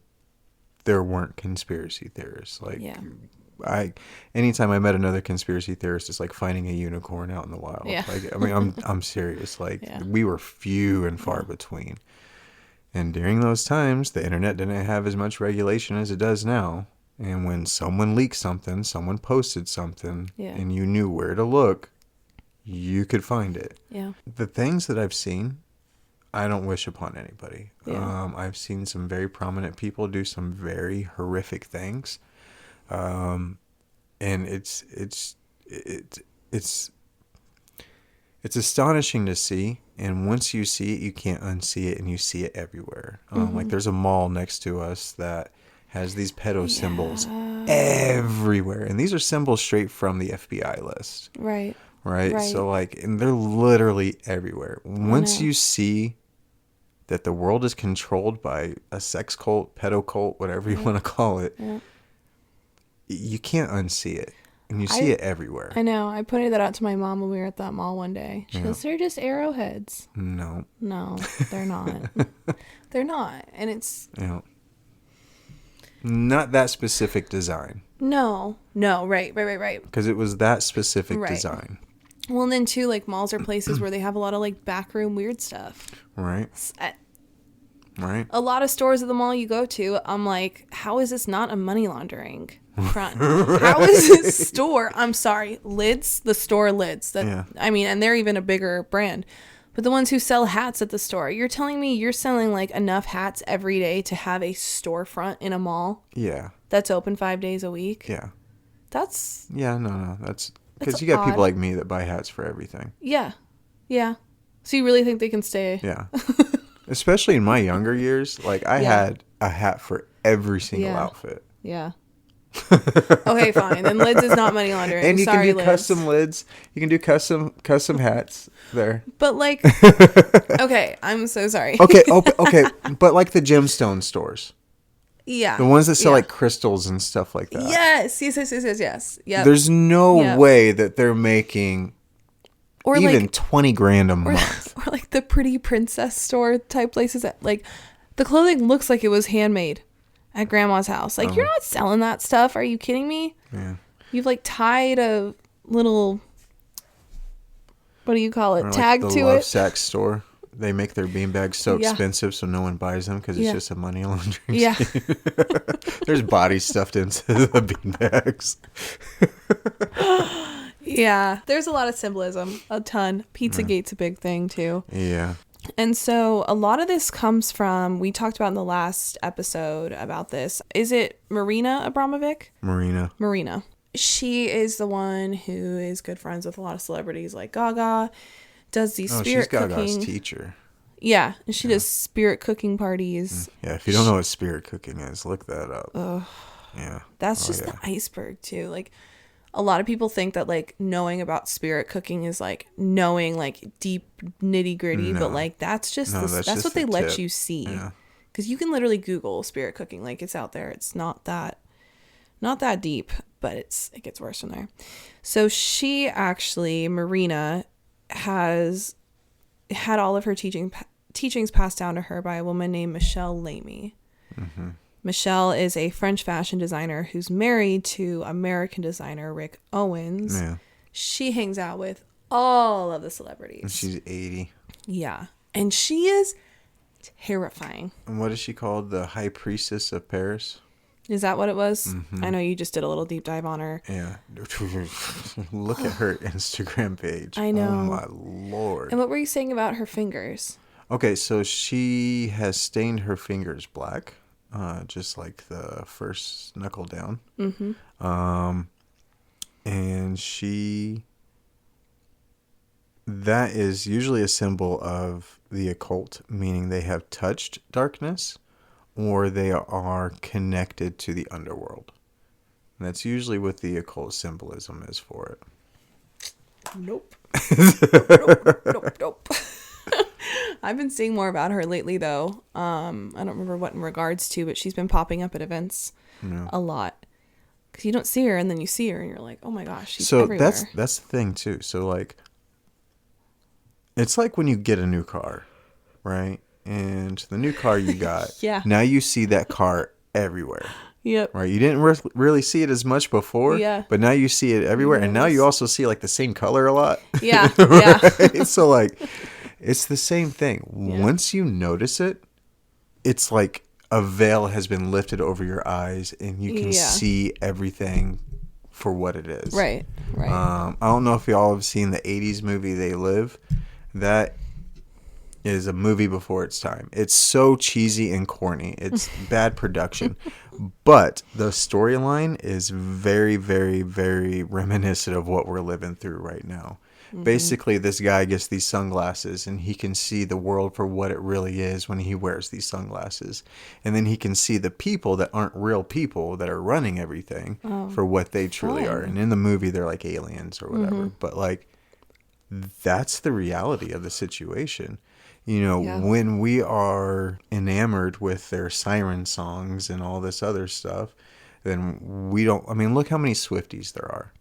there weren't conspiracy theorists. Like, anytime I met another conspiracy theorist, it's like finding a unicorn out in the wild. Yeah. Like, I mean, I'm serious. Like, we were few and far between. And during those times, the internet didn't have as much regulation as it does now. And when someone leaked something, someone posted something, and you knew where to look, you could find it. Yeah. The things that I've seen, I don't wish upon anybody. Yeah. I've seen some very prominent people do some very horrific things. And it's astonishing to see. And once you see it, you can't unsee it, and you see it everywhere. Like there's a mall next to us that has these pedo symbols everywhere. And these are symbols straight from the FBI list. Right. So like, and they're literally everywhere. Once you see that the world is controlled by a sex cult, pedo cult, whatever you want to call it, you can't unsee it. And you see it everywhere. I know. I pointed that out to my mom when we were at that mall one day. She goes, they're just arrowheads. No, they're not. They're not. And it's... not that specific design. No. Right. Because it was that specific design. Well, and then too, like malls are places where they have a lot of like backroom weird stuff. Right. Right. A lot of stores at the mall you go to, I'm like, how is this not a money laundering front? How is this store? I'm sorry, Lids, the store Lids. I mean, and they're even a bigger brand. But the ones who sell hats at the store, you're telling me you're selling like enough hats every day to have a storefront in a mall? Yeah. That's open 5 days a week? Yeah. That's... Yeah, no. That's... Because you got people like me that buy hats for everything. Yeah. So you really think they can stay? Yeah. Especially in my younger years, like I had a hat for every single outfit. Yeah. Okay, fine. Then Lids is not money laundering. And you can do custom lids. You can do custom hats there. But like, okay, I'm so sorry. Okay. But like the gemstone stores. Yeah. The ones that sell like crystals and stuff like that. Yes. Yep. There's no way that they're making or even like, 20 grand a month. Or like the pretty princess store type places that like the clothing looks like it was handmade at grandma's house. Like you're not selling that stuff. Are you kidding me? Yeah. You've like tied a little, what do you call it? Tag like to Love it. Sack store. They make their beanbags so expensive so no one buys them because it's just a money laundering scheme. There's bodies stuffed into the beanbags. Yeah. There's a lot of symbolism. A ton. Pizzagate's a big thing too. Yeah. And so a lot of this comes from, we talked about in the last episode about this. Is it Marina Abramovic? Marina. She is the one who is good friends with a lot of celebrities like Gaga. Does these spirit cooking. She's Gaga's teacher. Yeah, and she does spirit cooking parties. Yeah, if you don't know what spirit cooking is, look that up. Yeah. That's just the iceberg too. Like a lot of people think that like knowing about spirit cooking is like knowing like deep nitty gritty, but like that's just that's what they let you see. Because you can literally Google spirit cooking, like it's out there. It's not that Not that deep, but it gets worse from there. So she actually, Marina, has had all of her teachings passed down to her by a woman named Michelle Lamy. Mm-hmm. Michelle is a French fashion designer who's married to American designer Rick Owens. Yeah. She hangs out with all of the celebrities. And she's 80. Yeah. And she is terrifying. And what is she called? The High Priestess of Paris? Is that what it was? Mm-hmm. I know you just did a little deep dive on her. Yeah. Look at her Instagram page. I know. Oh, my Lord. And what were you saying about her fingers? Okay, so she has stained her fingers black, just like the first knuckle down. Mm-hmm. And that is usually a symbol of the occult, meaning they have touched darkness or they are connected to the underworld. And that's usually what the occult symbolism is for it. Nope. Nope. I've been seeing more about her lately, though. I don't remember what in regards to, but she's been popping up at events a lot. Because you don't see her, and then you see her, and you're like, oh my gosh, she's everywhere. So that's the thing, too. So, like, it's like when you get a new car, right? And the new car you got, yeah. Now you see that car everywhere. Yep. Right. You didn't really see it as much before. Yeah. But now you see it everywhere. And now you also see like the same color a lot. Yeah. Right? Yeah. So like, it's the same thing. Yeah. Once you notice it, it's like a veil has been lifted over your eyes and you can see everything for what it is. Right. I don't know if y'all have seen the 80s movie They Live. That is a movie before its time. It's so cheesy and corny. It's bad production. But the storyline is very, very, very reminiscent of what we're living through right now. Mm-hmm. Basically, this guy gets these sunglasses and he can see the world for what it really is when he wears these sunglasses. And then he can see the people that aren't real people that are running everything for what they truly are. And in the movie, they're like aliens or whatever. Mm-hmm. But like, that's the reality of the situation. You know, when we are enamored with their siren songs and all this other stuff, then we don't, I mean, look how many Swifties there are.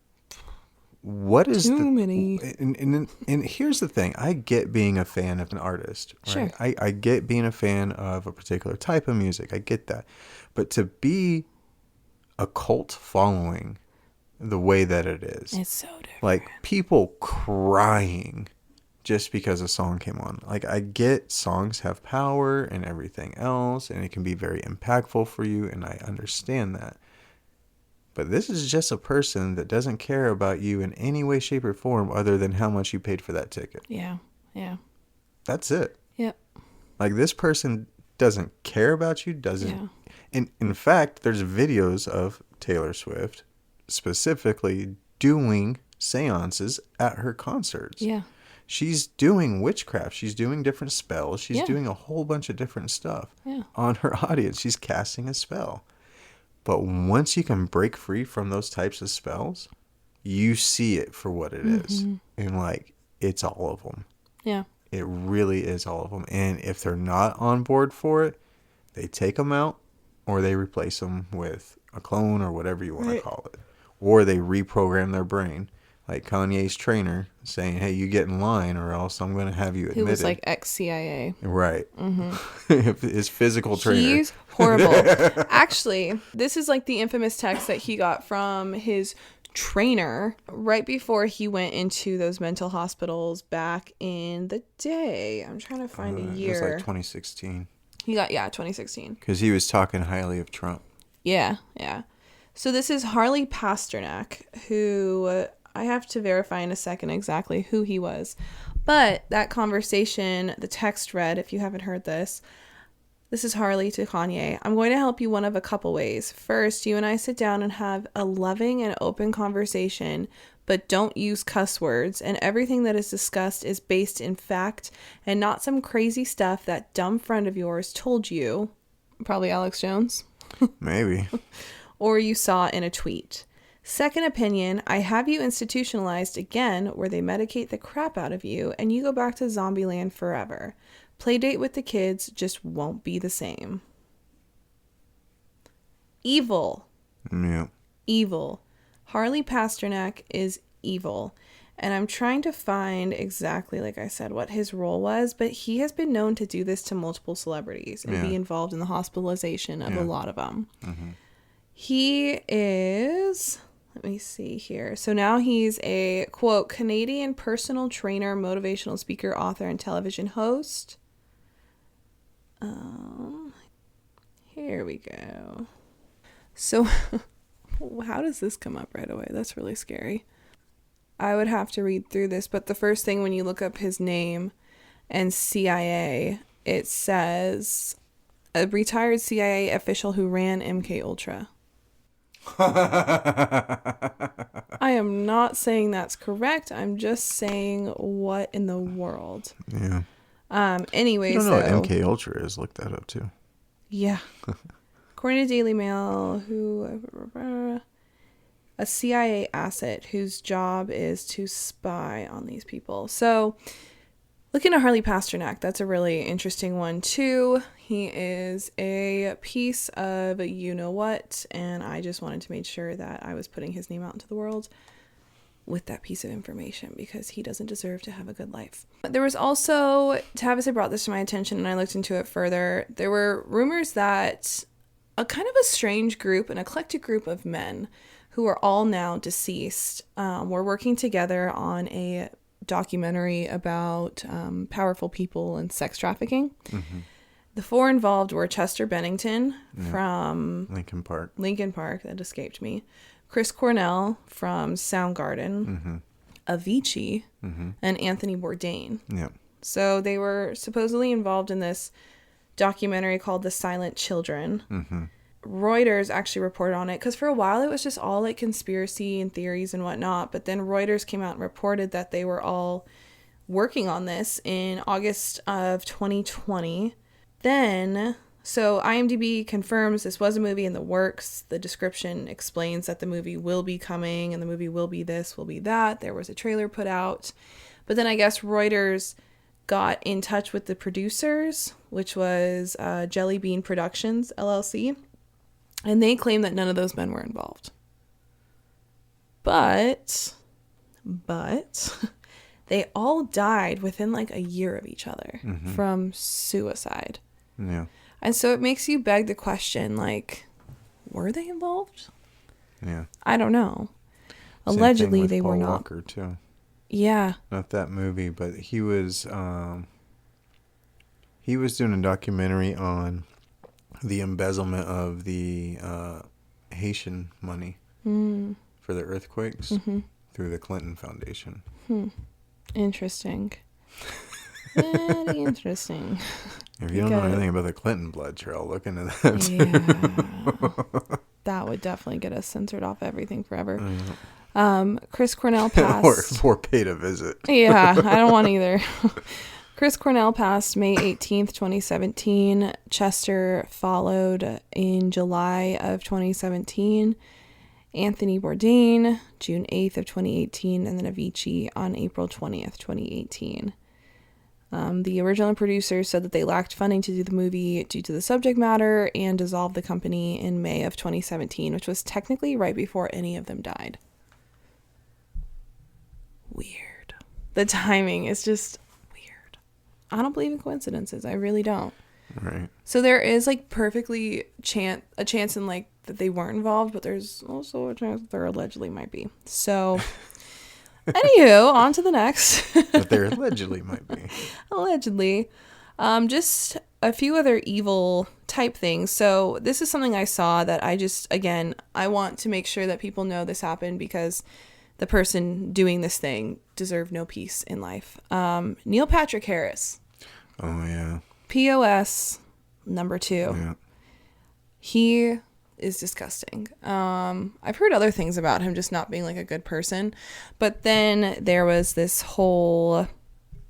What is too many? And here's the thing. I get being a fan of an artist, right? Sure. I get being a fan of a particular type of music. I get that. But to be a cult following the way that it is. It's so different. Like people crying just because a song came on. Like I get songs have power and everything else, and it can be very impactful for you, and I understand that. But this is just a person that doesn't care about you in any way, shape, or form other than how much you paid for that ticket. Yeah. That's it. Yep. Like this person doesn't care about you, doesn't. And in fact, there's videos of Taylor Swift specifically doing seances at her concerts. Yeah. She's doing witchcraft. She's doing different spells. She's doing a whole bunch of different stuff on her audience. She's casting a spell. But once you can break free from those types of spells, you see it for what it is. And like, it's all of them. Yeah. It really is all of them. And if they're not on board for it, they take them out or they replace them with a clone or whatever you want to call it. Or they reprogram their brain. Like Kanye's trainer saying, hey, you get in line or else I'm going to have you admitted. He was like ex-CIA. Right. Mm-hmm. His physical trainer. He's horrible. Actually, this is like the infamous text that he got from his trainer right before he went into those mental hospitals back in the day. I'm trying to find a year. It was like 2016. He got, 2016. Because he was talking highly of Trump. Yeah. So this is Harley Pasternak, who... I have to verify in a second exactly who he was. But that conversation, the text read, if you haven't heard this, this is Harley to Kanye. I'm going to help you one of a couple ways. First, you and I sit down and have a loving and open conversation, but don't use cuss words. And everything that is discussed is based in fact and not some crazy stuff that dumb friend of yours told you. Probably Alex Jones. Maybe. Or you saw in a tweet. Second opinion, I have you institutionalized again where they medicate the crap out of you and you go back to Zombieland forever. Playdate with the kids just won't be the same. Evil. Yeah. Evil. Harley Pasternak is evil. And I'm trying to find exactly, like I said, what his role was, but he has been known to do this to multiple celebrities and be involved in the hospitalization of a lot of them. Mm-hmm. He is, let me see here. So now he's a, quote, Canadian personal trainer, motivational speaker, author, and television host. Here we go. So how does this come up right away? That's really scary. I would have to read through this, but the first thing when you look up his name and CIA, it says a retired CIA official who ran MK Ultra. I am not saying that's correct. I'm just saying what in the world. Yeah. Anyways, you don't know what MK Ultra is. Look that up too. Yeah. According to Daily Mail, a CIA asset whose job is to spy on these people. So, looking at Harley Pasternak, that's a really interesting one too. He is a piece of you-know-what, and I just wanted to make sure that I was putting his name out into the world with that piece of information because he doesn't deserve to have a good life. There was also, Tavis had brought this to my attention and I looked into it further. There were rumors that a kind of a strange group, an eclectic group of men who are all now deceased, were working together on a documentary about powerful people and sex trafficking. Mm-hmm. The four involved were Chester Bennington from Lincoln Park, that escaped me. Chris Cornell from Soundgarden, Avicii, and Anthony Bourdain. Yeah. So they were supposedly involved in this documentary called The Silent Children. Mm-hmm. Reuters actually reported on it because for a while it was just all like conspiracy and theories and whatnot. But then Reuters came out and reported that they were all working on this in August of 2020. Then, so IMDb confirms this was a movie in the works. The description explains that the movie will be coming and the movie will be this, will be that. There was a trailer put out. But then I guess Reuters got in touch with the producers, which was Jelly Bean Productions, LLC. And they claim that none of those men were involved. But they all died within like a year of each other from suicide. Yeah. And so it makes you beg the question, like, were they involved? Yeah. I don't know. Same Allegedly, thing with they were Paul not. Walker, too. Yeah. Not that movie, but he was doing a documentary on the embezzlement of the Haitian money for the earthquakes through the Clinton Foundation. Interesting. Very interesting. If you don't know anything about the Clinton blood trail, look into that. Yeah. That would definitely get us censored off everything forever. Chris Cornell passed. or paid a visit. Yeah, I don't want either. Chris Cornell passed May 18th, 2017. Chester followed in July of 2017. Anthony Bourdain, June 8th of 2018. And then Avicii on April 20th, 2018. The original producers said that they lacked funding to do the movie due to the subject matter and dissolved the company in May of 2017, which was technically right before any of them died. Weird. The timing is just weird. I don't believe in coincidences. I really don't. Right. So there is like perfectly a chance in like that they weren't involved, but there's also a chance that there allegedly might be. So anywho, on to the next. But there allegedly might be. Allegedly. Just a few other evil type things. So this is something I saw that I want to make sure that people know this happened because the person doing this thing deserved no peace in life. Neil Patrick Harris. Oh, yeah. POS number 2. Yeah. He is disgusting. I've heard other things about him just not being like a good person. But then there was this whole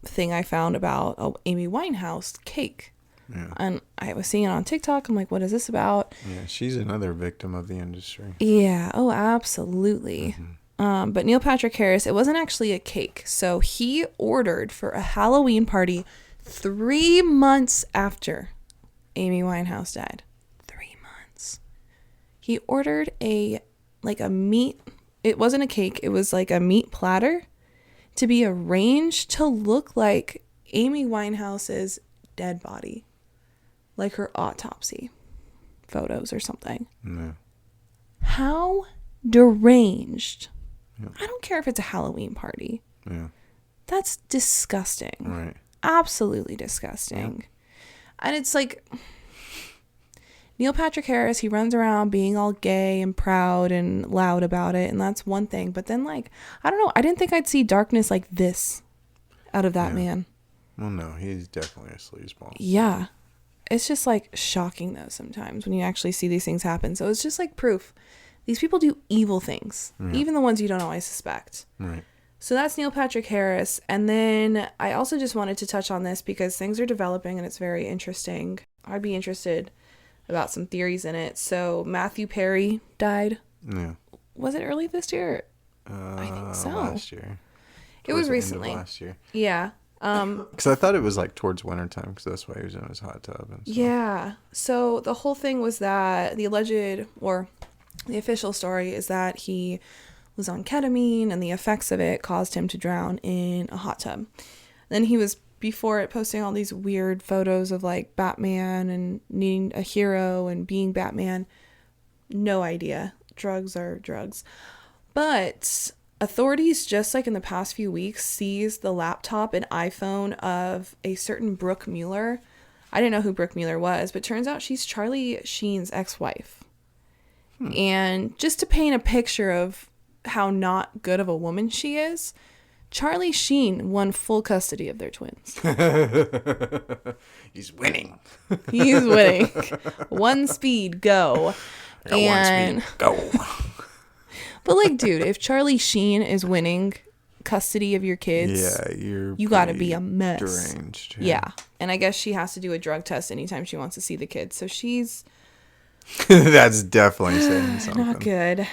thing I found about Amy Winehouse cake. Yeah. And I was seeing it on TikTok. I'm like, what is this about? Yeah, she's another victim of the industry. Yeah. Oh, absolutely. Mm-hmm. But Neil Patrick Harris, it wasn't actually a cake. So he ordered for a Halloween party 3 months after Amy Winehouse died. 3 months. He ordered a like a meat, it wasn't a cake, it was like a meat platter to be arranged to look like Amy Winehouse's dead body, like her autopsy photos or something. Yeah. How deranged. Yeah. I don't care if it's a Halloween party. Yeah. That's disgusting. Right. Absolutely disgusting. Yeah. And it's like Neil Patrick Harris, he runs around being all gay and proud and loud about it, and that's one thing. But then, like, I don't know, I didn't think I'd see darkness like this out of that man. Well, no, he's definitely a sleazeball. Yeah. It's just, like, shocking, though, sometimes when you actually see these things happen. So it's just, like, proof. These people do evil things, even the ones you don't always suspect. Right. So that's Neil Patrick Harris. And then I also just wanted to touch on this because things are developing and it's very interesting. I'd be interested about some theories in it. So Matthew Perry died. Yeah. Was it early this year? I think so. Last year. It was recently. Last year. Yeah. Because I thought it was like towards wintertime because that's why he was in his hot tub. And stuff. Yeah. So the whole thing was that the alleged, or the official story is that he was on ketamine and the effects of it caused him to drown in a hot tub. Then he was, before it, posting all these weird photos of like Batman and needing a hero and being Batman. No idea. Drugs are drugs. But authorities, just like in the past few weeks, seized the laptop and iPhone of a certain Brooke Mueller. I didn't know who Brooke Mueller was, but turns out she's Charlie Sheen's ex-wife. And just to paint a picture of how not good of a woman she is, Charlie Sheen won full custody of their twins. He's winning. He's winning. One speed, go. One speed, go. But like, dude, if Charlie Sheen is winning custody of your kids, you gotta be a mess. Deranged. Yeah. And I guess she has to do a drug test anytime she wants to see the kids. So she's that's definitely saying something. not good.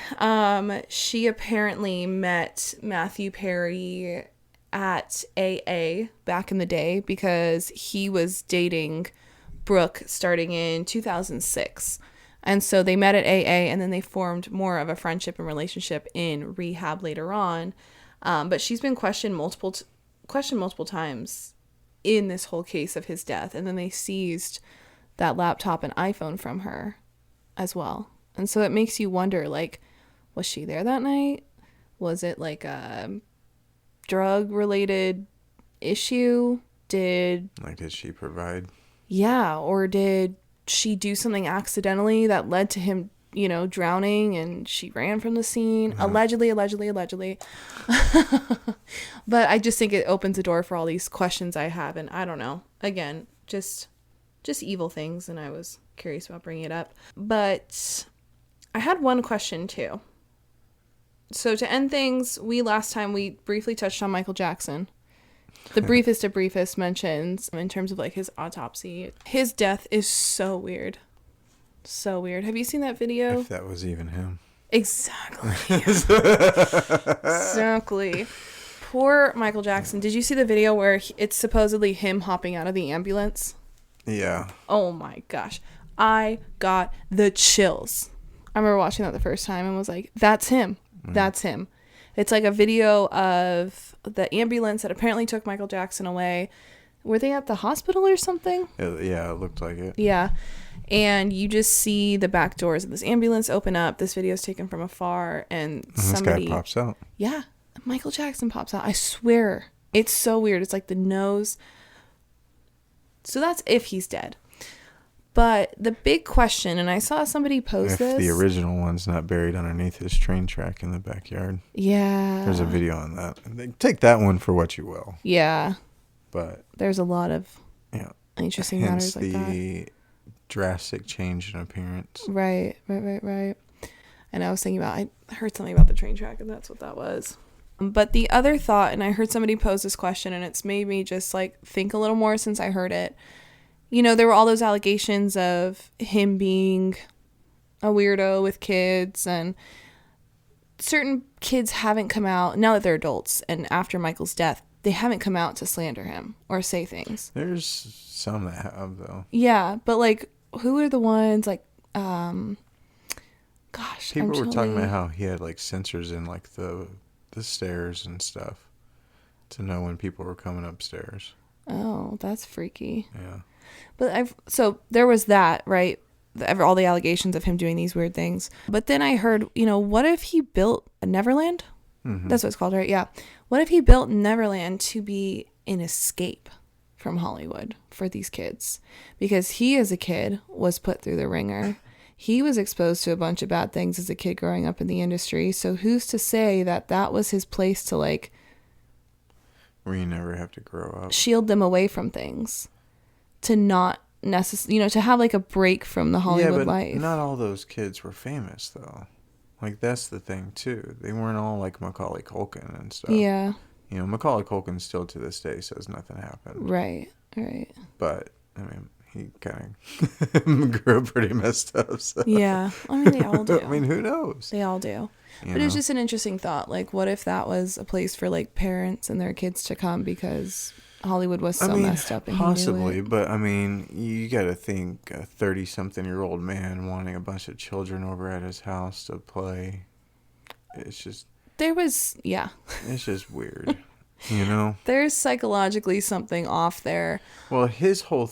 She apparently met Matthew Perry at AA back in the day because he was dating Brooke starting in 2006. And so they met at AA and then they formed more of a friendship and relationship in rehab later on. But she's been questioned multiple times in this whole case of his death. And then they seized that laptop and iPhone from her as well. And so it makes you wonder, like, was she there that night? Was it like a drug related issue? Did she provide? Yeah, or did she do something accidentally that led to him, drowning and she ran from the scene? Allegedly. But I just think it opens a door for all these questions I have, and I don't know. Again, just evil things, and I was curious about bringing it up. But I had one question too. So to end things, last time we briefly touched on Michael Jackson. The briefest of briefest mentions in terms of like his autopsy. His death is so weird. So weird. Have you seen that video? If that was even him. Exactly. Exactly. Poor Michael Jackson. Did you see the video where it's supposedly him hopping out of the ambulance? Yeah. Oh my gosh. I got the chills. I remember watching that the first time and was like, that's him. That's him. It's like a video of the ambulance that apparently took Michael Jackson away. Were they at the hospital or something? Yeah, it looked like it. Yeah. And you just see the back doors of this ambulance open up. This video is taken from afar and somebody... This guy pops out. Yeah. Michael Jackson pops out. I swear. It's so weird. It's like the nose... So that's if he's dead. But the big question, and I saw somebody post this. If the original one's not buried underneath his train track in the backyard. Yeah. There's a video on that. And take that one for what you will. Yeah. But there's a lot of interesting matters like that. The drastic change in appearance. Right. And I was thinking about, I heard something about the train track, and that's what that was. But the other thought, and I heard somebody pose this question, and it's made me just like think a little more since I heard it. There were all those allegations of him being a weirdo with kids, and certain kids haven't come out, now that they're adults, and after Michael's death, they haven't come out to slander him or say things. There's some that have, though. Yeah, but like, who are the ones, like, God, Gosh, People were talking totally... about how he had like sensors in like the stairs and stuff to know when people were coming upstairs. Oh, that's freaky. Yeah. But so there was that, right? All the allegations of him doing these weird things. But then I heard, what if he built a Neverland? Mm-hmm. That's what it's called, right? Yeah. What if he built Neverland to be an escape from Hollywood for these kids? Because he, as a kid, was put through the ringer. He was exposed to a bunch of bad things as a kid growing up in the industry. So who's to say that that was his place to, like... Where you never have to grow up. Shield them away from things. To not necessarily, to have, like, a break from the Hollywood life. Not all those kids were famous, though. Like, that's the thing, too. They weren't all like Macaulay Culkin and stuff. Yeah. Macaulay Culkin still to this day says nothing happened. Right. But, I mean, he kind of grew up pretty messed up. So. Yeah. I mean, they all do. I mean, who knows? They all do. But it's just an interesting thought. Like, what if that was a place for, like, parents and their kids to come because Hollywood was so messed up? And possibly, he knew it? But, I mean, you got to think a 30-something-year-old man wanting a bunch of children over at his house to play. It's just... It's just weird. There's psychologically something off there. Well, his whole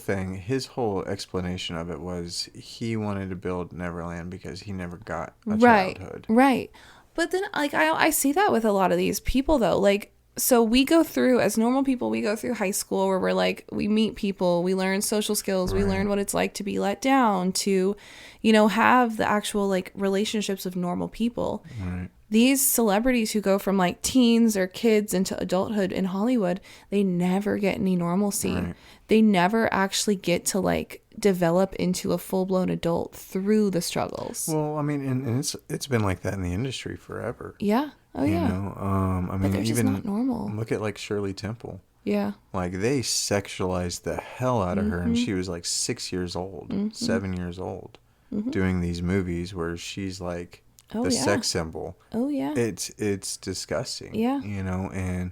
explanation of it was he wanted to build Neverland because he never got a childhood. Right. But then, like, I see that with a lot of these people, though. Like, so we go through, as normal people, we go through high school where we're like, we meet people, we learn social skills, we learn what it's like to be let down, to, have the actual, like, relationships of normal people. Right. These celebrities who go from, like, teens or kids into adulthood in Hollywood, they never get any normalcy. Right. They never actually get to, like, develop into a full-blown adult through the struggles. Well, I mean, and it's been like that in the industry forever. Yeah. Oh, yeah. I mean, but they're just even not normal. Look at, like, Shirley Temple. Yeah. Like, they sexualized the hell out of her, and she was, like, 6 years old, 7 years old, doing these movies where she's, like... sex symbol. Oh, yeah. It's disgusting. Yeah. And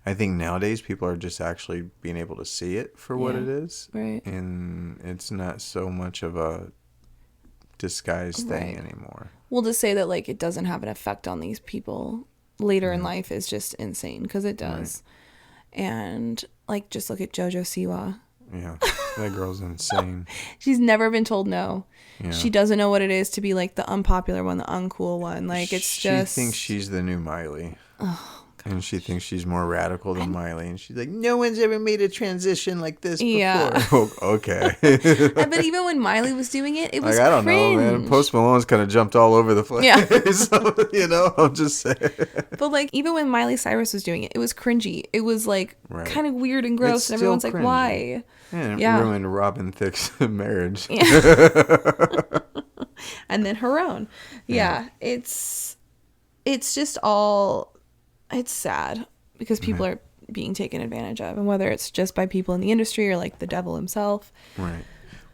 I think nowadays people are just actually being able to see it for what it is. Right. And it's not so much of a disguised thing anymore. Well, to say that, like, it doesn't have an effect on these people later in life is just insane, because it does. Right. And, like, just look at JoJo Siwa. Yeah, that girl's insane. She's never been told no. Yeah. She doesn't know what it is to be, like, the unpopular one, the uncool one. Like, it's just... She thinks she's the new Miley. Oh, gosh. And she thinks she's more radical than Miley. And she's like, no one's ever made a transition like this before. Yeah. Oh, okay. But even when Miley was doing it, it was like, I don't know, man. Post Malone's kind of jumped all over the place. Yeah. So, I'm just saying. But, like, even when Miley Cyrus was doing it, it was cringy. It was, like, kind of weird and gross. And everyone's like, why? And it ruined Robin Thicke's marriage. Yeah. And then her own. Yeah. It's just all... It's sad because people are being taken advantage of. And whether it's just by people in the industry or, like, the devil himself. Right.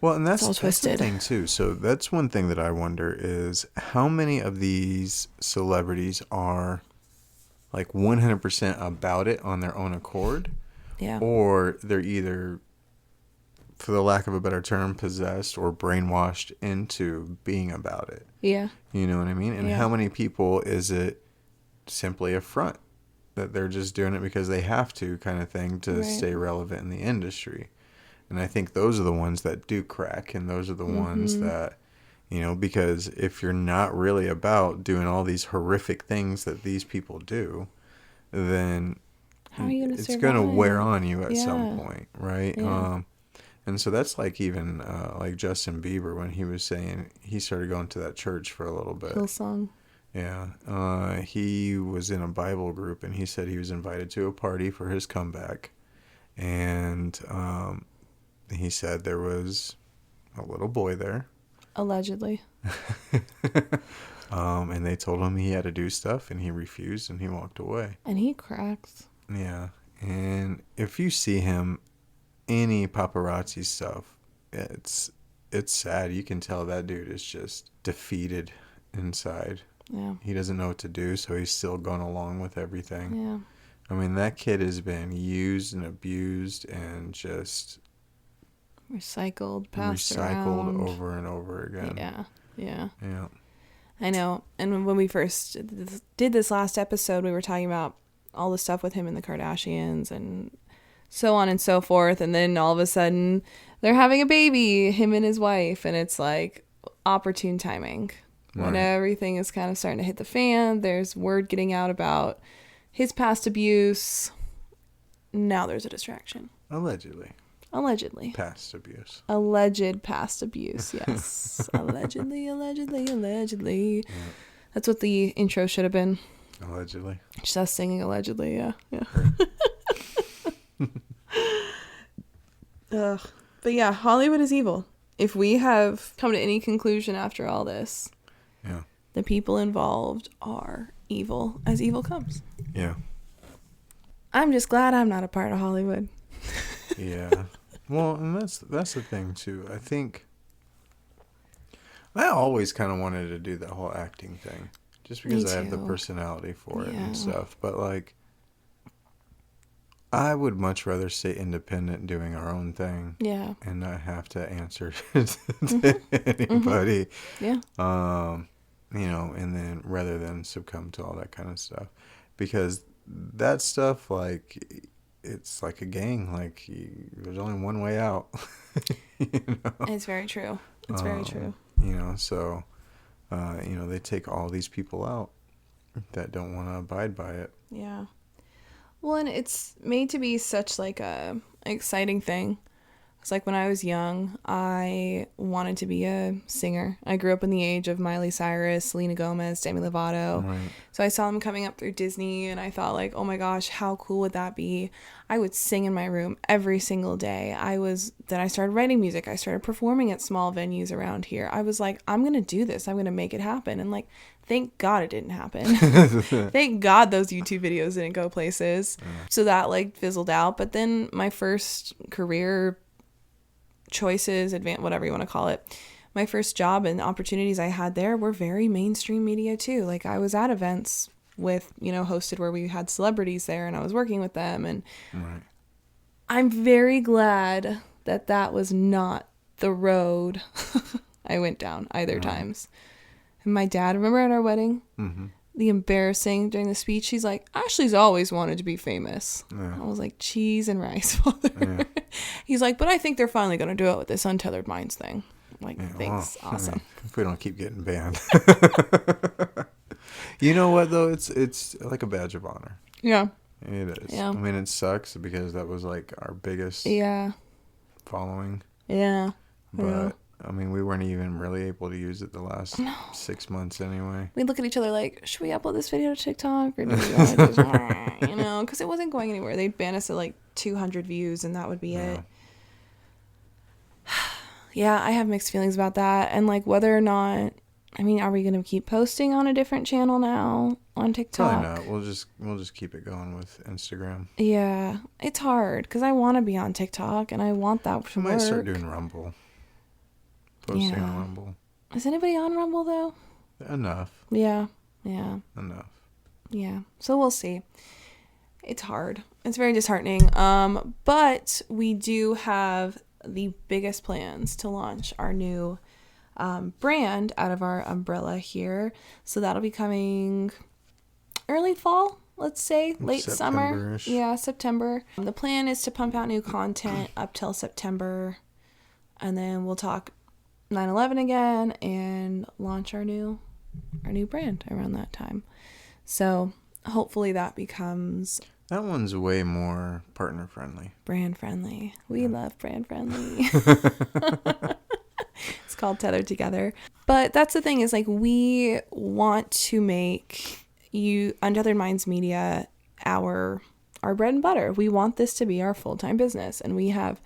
Well, and that's the thing, too. So that's one thing that I wonder is how many of these celebrities are, like, 100% about it on their own accord. Yeah. Or they're either... for the lack of a better term, possessed or brainwashed into being about it. Yeah. You know what I mean? And how many people is it simply a front? That they're just doing it because they have to kind of thing to stay relevant in the industry. And I think those are the ones that do crack. And those are the ones that, because if you're not really about doing all these horrific things that these people do, then how are you gonna it's going to wear on you at some point, right? Yeah. And so that's like even like Justin Bieber when he was saying he started going to that church for a little bit. Hillsong. Yeah. He was in a Bible group and he said he was invited to a party for his comeback. And he said there was a little boy there. Allegedly. And they told him he had to do stuff and he refused and he walked away. And he cracks. Yeah. And if you see him, any paparazzi stuff, it's sad. You can tell that dude is just defeated inside. Yeah. He doesn't know what to do, so he's still going along with everything. Yeah. I mean, that kid has been used and abused and just recycled, passed around. over and over again. Yeah. Yeah. Yeah. I know. And when we first did this last episode, we were talking about all the stuff with him and the Kardashians and so on and so forth. And then all of a sudden they're having a baby, him and his wife. And it's like opportune timing. Right. When everything is kind of starting to hit the fan, there's word getting out about his past abuse. Now there's a distraction. Allegedly. Past abuse. Alleged past abuse, yes. Allegedly. Yeah. That's what the intro should have been. Allegedly. Just us singing allegedly, yeah. Ugh. But yeah, Hollywood is evil. If we have come to any conclusion after all this, the people involved are evil as evil comes. Yeah. I'm just glad I'm not a part of Hollywood. Yeah. Well, and that's the thing too. I think I always kind of wanted to do that whole acting thing, just because I have the personality for it and stuff. But like, I would much rather stay independent, doing our own thing. Yeah. And not have to answer to anybody. Yeah. You know, and then rather than succumb to all that kind of stuff, because that stuff, like, it's like a gang. Like, there's only one way out. You know? It's very true. It's very true. You know, so, you know, they take all these people out that don't want to abide by it. Yeah. Well, and it's made to be such like a exciting thing. It's like when I was young, I wanted to be a singer. I grew up in the age of Miley Cyrus, Selena Gomez, Demi Lovato. Right. So I saw them coming up through Disney, and I thought, like, oh my gosh, how cool would that be? I would sing in my room every single day. Then I started writing music. I started performing at small venues around here. I was like, I'm going to do this. I'm going to make it happen. And like, thank God it didn't happen. Thank God those YouTube videos didn't go places. So that like fizzled out. But then my first career choices, whatever you want to call it, my first job and opportunities I had there were very mainstream media too. Like, I was at events with, you know, hosted where we had celebrities there, and I was working with them, and I'm very glad that was not the road I went down either times. And my dad, remember at our wedding, the embarrassing during the speech, he's like, Ashley's always wanted to be famous. I was like, cheese and rice, father. He's like, but I think they're finally going to do it with this Untethered Minds thing. I'm like, thanks. Well, awesome. If we don't keep getting banned. You know what, though? It's like a badge of honor. Yeah. It is. Yeah. I mean, it sucks because that was like our biggest following. Yeah. But I mean, we weren't even really able to use it the last 6 months anyway. We'd look at each other like, should we upload this video to TikTok? Or do we want to just, you know, because it wasn't going anywhere. They'd ban us at like 200 views and that would be it. Yeah, I have mixed feelings about that. And like whether or not, I mean, are we going to keep posting on a different channel now on TikTok? Probably not. We'll just keep it going with Instagram. Yeah, it's hard because I want to be on TikTok and I want that to work. I might start doing Rumble. Posting on Rumble. Is anybody on Rumble though? Enough. Yeah. Enough. Yeah. So we'll see. It's hard. It's very disheartening. But we do have the biggest plans to launch our new brand out of our umbrella here. So that'll be coming early fall, let's say, late summer. Yeah, September. The plan is to pump out new content up till September, and then we'll talk 9/11 again and launch our new brand around that time. So hopefully that becomes... That one's way more partner friendly. Brand friendly. We love brand friendly. It's called Tethered Together. But that's the thing is, like, we want to make Untethered Minds Media our bread and butter. We want this to be our full-time business, and we have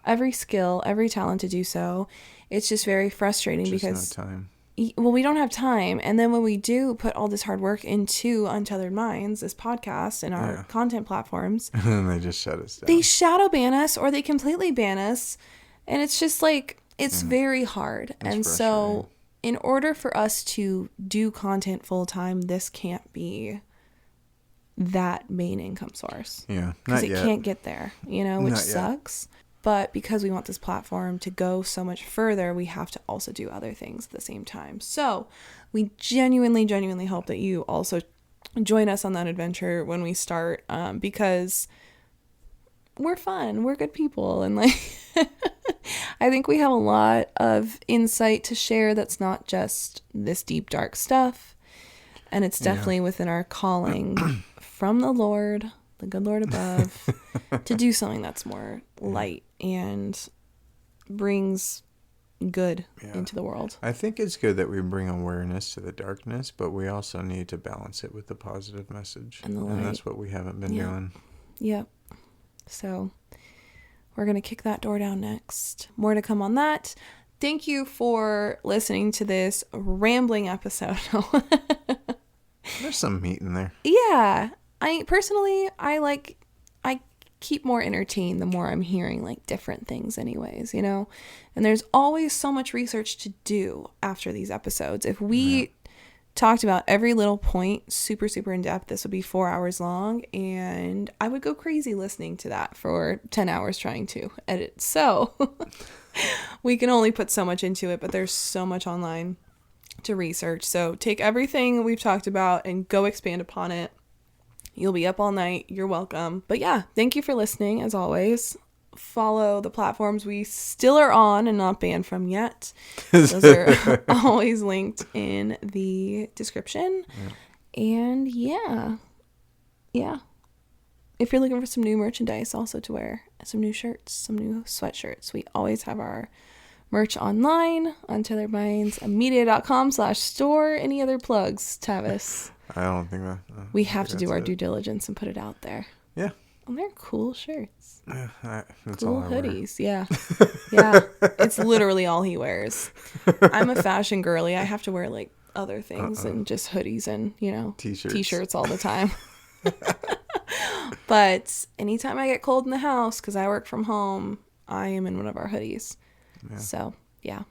every skill, every talent to do so. It's just very frustrating because no time. Well, we don't have time. And then when we do put all this hard work into Untethered Minds, this podcast and our content platforms, and then they just shut us down. They shadow ban us or they completely ban us. And it's just like, it's very hard. And so in order for us to do content full time, this can't be that main income source. Yeah. Because it can't get there, you know, which sucks. But because we want this platform to go so much further, we have to also do other things at the same time. So we genuinely hope that you also join us on that adventure when we start, because we're fun. We're good people. And like, I think we have a lot of insight to share that's not just this deep, dark stuff. And it's definitely within our calling from the Lord, the good Lord above, to do something that's more light and brings good into the world. I think it's good that we bring awareness to the darkness, but we also need to balance it with the positive message. And that's what we haven't been doing. Yep. So we're going to kick that door down next. More to come on that. Thank you for listening to this rambling episode. There's some meat in there. Yeah. I keep more entertained the more I'm hearing like different things anyways, you know? And there's always so much research to do after these episodes. If we talked about every little point super in depth, this would be 4 hours long, and I would go crazy listening to that for 10 hours trying to edit. So we can only put so much into it, but there's so much online to research. So take everything we've talked about and go expand upon it. You'll be up all night. You're welcome. But yeah, thank you for listening as always. Follow the platforms we still are on and not banned from yet. Those are always linked in the description. And yeah. If you're looking for some new merchandise also to wear, some new shirts, some new sweatshirts, we always have our merch online on tetheredmindsmedia.com/store. Any other plugs, Tavis? I don't think that. We have to do our due diligence and put it out there. Yeah. And they're cool shirts. That's cool all I hoodies. Yeah. Yeah. It's literally all he wears. I'm a fashion girly. I have to wear like other things and just hoodies and, you know, t-shirts all the time. But anytime I get cold in the house, because I work from home, I am in one of our hoodies. Yeah. So, yeah.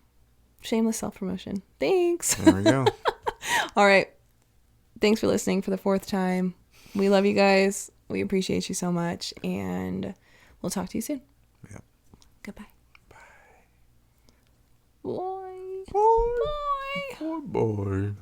Shameless self-promotion. Thanks. There we go. All right. Thanks for listening for the 4th time. We love you guys. We appreciate you so much. And we'll talk to you soon. Yeah. Goodbye. Bye. Boy. Boy. Boy. Boy.